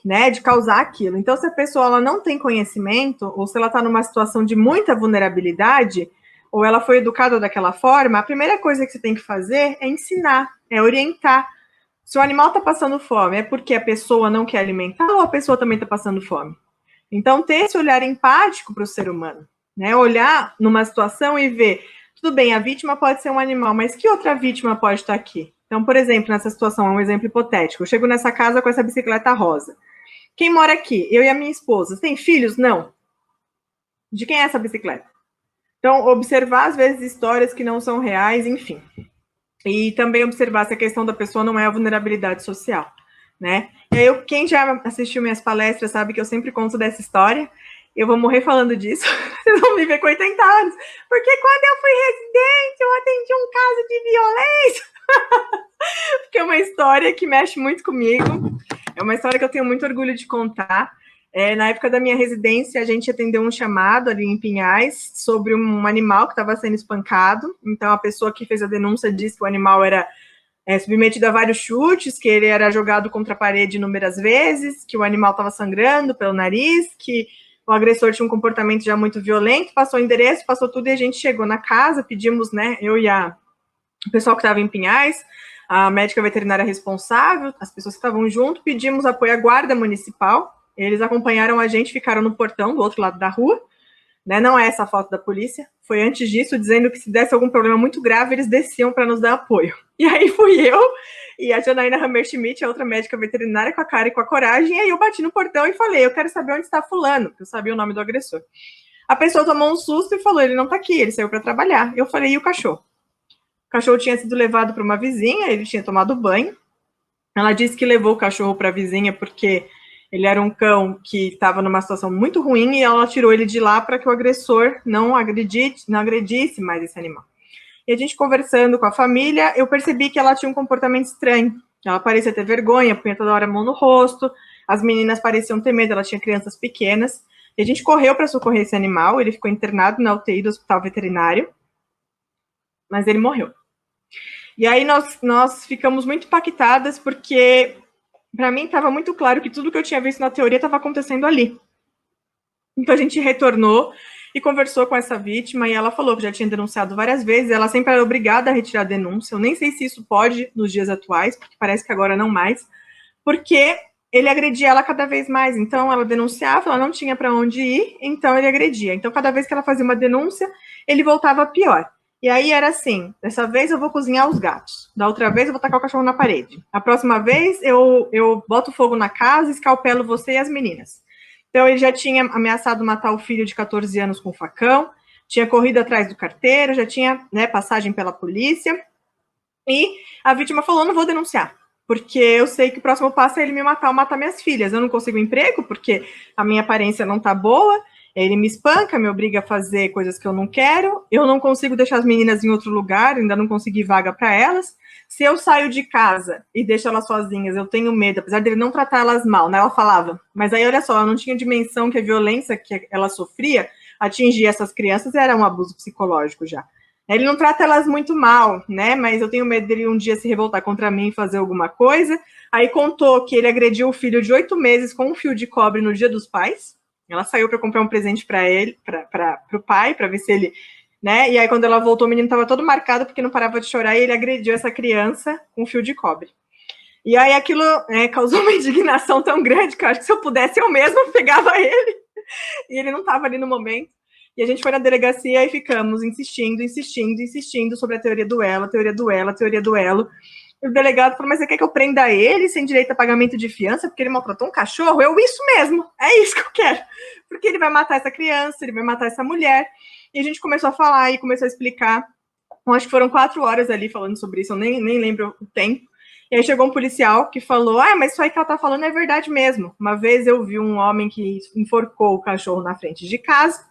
né, de causar aquilo. Então, se a pessoa ela não tem conhecimento, ou se ela está numa situação de muita vulnerabilidade, ou ela foi educada daquela forma, a primeira coisa que você tem que fazer é ensinar, é orientar. Se o animal está passando fome, é porque a pessoa não quer alimentar ou a pessoa também está passando fome? Então, ter esse olhar empático para o ser humano, né? Olhar numa situação e ver, tudo bem, a vítima pode ser um animal, mas que outra vítima pode estar aqui? Então, por exemplo, nessa situação, é um exemplo hipotético. Eu chego nessa casa com essa bicicleta rosa. Quem mora aqui? Eu e a minha esposa. Tem filhos? Não. De quem é essa bicicleta? Então, observar, às vezes, histórias que não são reais, enfim. E também observar se a questão da pessoa não é a vulnerabilidade social, né? E aí, quem já assistiu minhas palestras sabe que eu sempre conto dessa história. Eu vou morrer falando disso. Vocês vão me ver com 80 anos. Porque quando eu fui residente, eu atendi um caso de violência. Porque é uma história que mexe muito comigo. É uma história que eu tenho muito orgulho de contar. Na época da minha residência, a gente atendeu um chamado ali em Pinhais sobre um animal que estava sendo espancado. Então, a pessoa que fez a denúncia disse que o animal era submetido a vários chutes, que ele era jogado contra a parede inúmeras vezes, que o animal estava sangrando pelo nariz, que o agressor tinha um comportamento já muito violento, passou o endereço, passou tudo, e a gente chegou na casa, pedimos, né, eu e o pessoal que estava em Pinhais, a médica veterinária responsável, as pessoas que estavam junto, pedimos apoio à guarda municipal, eles acompanharam a gente, ficaram no portão do outro lado da rua, né, não é essa a foto da polícia, foi antes disso, dizendo que se desse algum problema muito grave, eles desciam para nos dar apoio. E aí fui eu e a Janaína Hammerschmidt, a outra médica veterinária, com a cara e com a coragem, e aí eu bati no portão e falei, eu quero saber onde está fulano, porque eu sabia o nome do agressor. A pessoa tomou um susto e falou, ele não está aqui, ele saiu para trabalhar. Eu falei, e o cachorro? O cachorro tinha sido levado para uma vizinha, ele tinha tomado banho. Ela disse que levou o cachorro para a vizinha porque ele era um cão que estava numa situação muito ruim e ela tirou ele de lá para que o agressor não agredisse mais esse animal. E a gente conversando com a família, eu percebi que ela tinha um comportamento estranho. Ela parecia ter vergonha, punha toda hora a mão no rosto, as meninas pareciam ter medo, ela tinha crianças pequenas. E a gente correu para socorrer esse animal, ele ficou internado na UTI do hospital veterinário, mas ele morreu. E aí nós ficamos muito impactadas, porque para mim estava muito claro que tudo que eu tinha visto na teoria estava acontecendo ali. Então a gente retornou e conversou com essa vítima, e ela falou que já tinha denunciado várias vezes, ela sempre era obrigada a retirar a denúncia, eu nem sei se isso pode nos dias atuais, porque parece que agora não mais, porque ele agredia ela cada vez mais, então ela denunciava, ela não tinha para onde ir, então ele agredia. Então cada vez que ela fazia uma denúncia, ele voltava pior. E aí era assim, dessa vez eu vou cozinhar os gatos, da outra vez eu vou tacar o cachorro na parede, a próxima vez eu boto fogo na casa, escalpelo você e as meninas. Então ele já tinha ameaçado matar o filho de 14 anos com facão, tinha corrido atrás do carteiro, já tinha, né, passagem pela polícia, e a vítima falou, não vou denunciar, porque eu sei que o próximo passo é ele me matar ou matar minhas filhas, eu não consigo emprego, porque a minha aparência não tá boa, ele me espanca, me obriga a fazer coisas que eu não quero, eu não consigo deixar as meninas em outro lugar, ainda não consegui vaga para elas. Se eu saio de casa e deixo elas sozinhas, eu tenho medo, apesar dele não tratar elas mal, né? Ela falava, mas aí olha só, ela não tinha dimensão que a violência que ela sofria atingia essas crianças, era um abuso psicológico já. Ele não trata elas muito mal, né? Mas eu tenho medo dele um dia se revoltar contra mim e fazer alguma coisa. Aí contou que ele agrediu o filho de 8 meses com um fio de cobre no Dia dos Pais. Ela saiu para comprar um presente para ele, para o pai, para ver se ele, né? E aí quando ela voltou, o menino estava todo marcado porque não parava de chorar e ele agrediu essa criança com um fio de cobre. E aí aquilo causou uma indignação tão grande que eu acho que se eu pudesse eu mesma pegava ele. E ele não estava ali no momento. E a gente foi na delegacia e ficamos insistindo sobre a teoria do elo, a teoria do elo, a teoria do elo. E o delegado falou, mas você quer que eu prenda ele sem direito a pagamento de fiança porque ele maltratou um cachorro? Eu, isso mesmo, é isso que eu quero. Porque ele vai matar essa criança, ele vai matar essa mulher. E a gente começou a falar e começou a explicar. Eu acho que foram 4 horas ali falando sobre isso, eu nem lembro o tempo. E aí chegou um policial que falou, mas isso aí que ela tá falando é verdade mesmo. Uma vez eu vi um homem que enforcou o cachorro na frente de casa.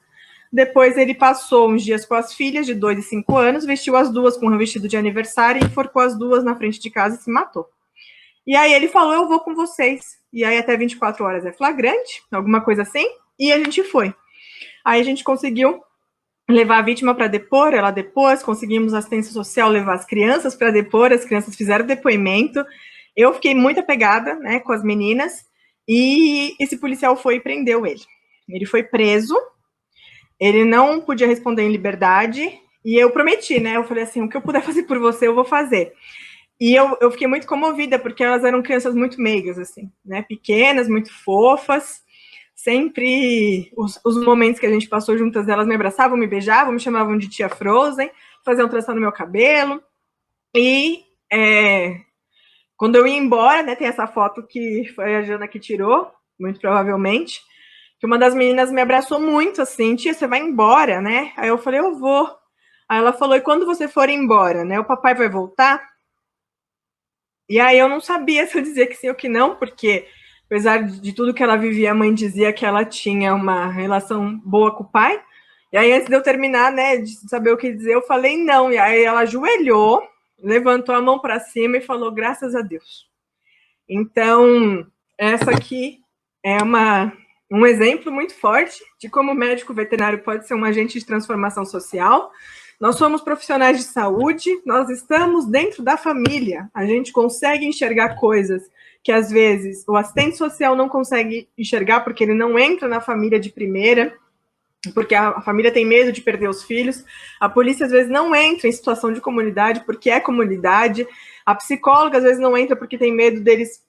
Depois ele passou uns dias com as filhas de 2 e 5 anos, vestiu as duas com um vestido de aniversário e enforcou as duas na frente de casa e se matou. E aí ele falou, eu vou com vocês. E aí até 24 horas é flagrante, alguma coisa assim, e a gente foi. Aí a gente conseguiu levar a vítima para depor, ela depôs, conseguimos assistência social levar as crianças para depor, as crianças fizeram depoimento, eu fiquei muito apegada, né, com as meninas, e esse policial foi e prendeu ele. Ele foi preso, ele não podia responder em liberdade, e eu prometi, né, eu falei assim, o que eu puder fazer por você, eu vou fazer. E eu fiquei muito comovida, porque elas eram crianças muito meigas, assim, né, pequenas, muito fofas, sempre os momentos que a gente passou juntas, elas me abraçavam, me beijavam, me chamavam de tia Frozen, faziam trança no meu cabelo, e quando eu ia embora, né, tem essa foto que foi a Jana que tirou, muito provavelmente, que uma das meninas me abraçou muito, assim, tia, você vai embora, né? Aí eu falei, eu vou. Aí ela falou, e quando você for embora, né, o papai vai voltar? E aí eu não sabia se eu dizia que sim ou que não, porque apesar de tudo que ela vivia, a mãe dizia que ela tinha uma relação boa com o pai. E aí, antes de eu terminar, né, de saber o que dizer, eu falei não. E aí ela ajoelhou, levantou a mão para cima e falou, graças a Deus. Então, essa aqui é um exemplo muito forte de como o médico veterinário pode ser um agente de transformação social. Nós somos profissionais de saúde, nós estamos dentro da família, a gente consegue enxergar coisas que, às vezes, o assistente social não consegue enxergar porque ele não entra na família de primeira, porque a família tem medo de perder os filhos, a polícia, às vezes, não entra em situação de comunidade porque é comunidade, a psicóloga, às vezes, não entra porque tem medo deles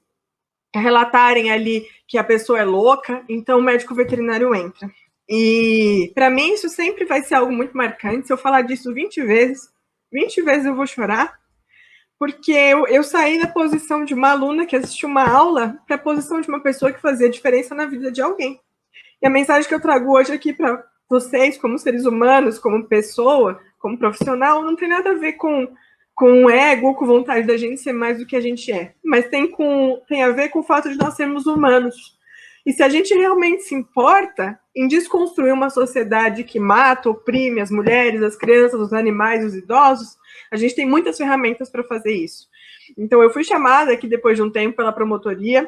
relatarem ali que a pessoa é louca, então o médico veterinário entra. E para mim isso sempre vai ser algo muito marcante. Se eu falar disso 20 vezes eu vou chorar, porque eu saí da posição de uma aluna que assistiu uma aula para a posição de uma pessoa que fazia diferença na vida de alguém. E a mensagem que eu trago hoje aqui para vocês, como seres humanos, como pessoa, como profissional, não tem nada a ver com ego, com vontade da gente ser mais do que a gente é, mas tem a ver com o fato de nós sermos humanos. E se a gente realmente se importa em desconstruir uma sociedade que mata, oprime as mulheres, as crianças, os animais, os idosos, a gente tem muitas ferramentas para fazer isso. Então, eu fui chamada aqui depois de um tempo pela promotoria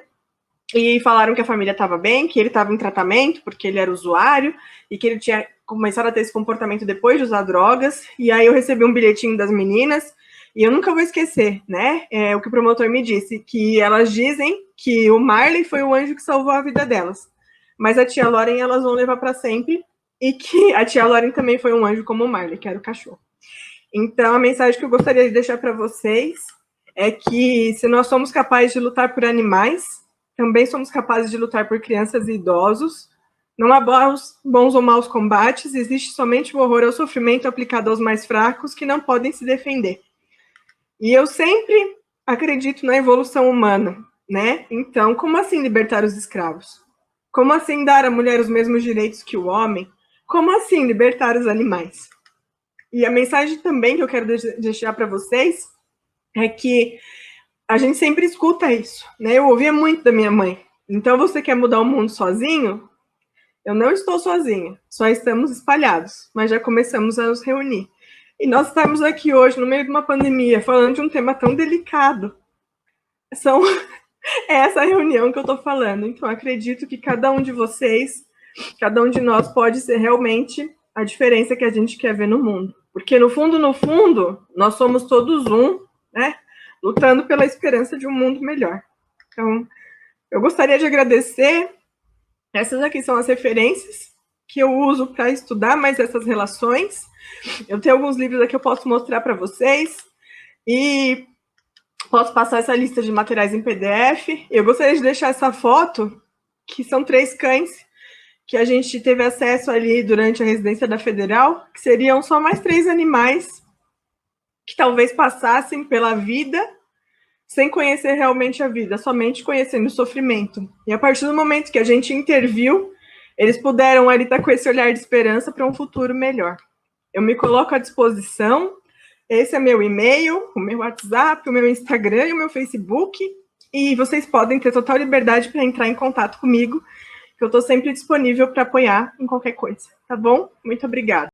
e falaram que a família estava bem, que ele estava em tratamento, porque ele era usuário, e que ele tinha começado a ter esse comportamento depois de usar drogas. E aí eu recebi um bilhetinho das meninas, e eu nunca vou esquecer, né? O que o promotor me disse, que elas dizem que o Marley foi o anjo que salvou a vida delas. Mas a tia Lauren elas vão levar para sempre, e que a tia Lauren também foi um anjo como o Marley, que era o cachorro. Então, a mensagem que eu gostaria de deixar para vocês é que se nós somos capazes de lutar por animais, também somos capazes de lutar por crianças e idosos. Não há bons ou maus combates, existe somente o horror ao sofrimento aplicado aos mais fracos que não podem se defender. E eu sempre acredito na evolução humana, né? Então, como assim libertar os escravos? Como assim dar à mulher os mesmos direitos que o homem? Como assim libertar os animais? E a mensagem também que eu quero deixar para vocês é que a gente sempre escuta isso, né? Eu ouvia muito da minha mãe. Então, você quer mudar o mundo sozinho? Eu não estou sozinha, só estamos espalhados, mas já começamos a nos reunir. E nós estamos aqui hoje, no meio de uma pandemia, falando de um tema tão delicado. É essa reunião que eu estou falando. Então, acredito que cada um de vocês, cada um de nós pode ser realmente a diferença que a gente quer ver no mundo. Porque, no fundo, nós somos todos um, né? Lutando pela esperança de um mundo melhor. Então, eu gostaria de agradecer. Essas aqui são as referências que eu uso para estudar mais essas relações. Eu tenho alguns livros aqui que eu posso mostrar para vocês. E posso passar essa lista de materiais em PDF. Eu gostaria de deixar essa foto, que são 3 cães que a gente teve acesso ali durante a residência da Federal, que seriam só mais 3 animais que talvez passassem pela vida sem conhecer realmente a vida, somente conhecendo o sofrimento. E a partir do momento que a gente interviu, eles puderam ali estar com esse olhar de esperança para um futuro melhor. Eu me coloco à disposição. Esse é meu e-mail, o meu WhatsApp, o meu Instagram e o meu Facebook. E vocês podem ter total liberdade para entrar em contato comigo, que eu estou sempre disponível para apoiar em qualquer coisa, tá bom? Muito obrigada.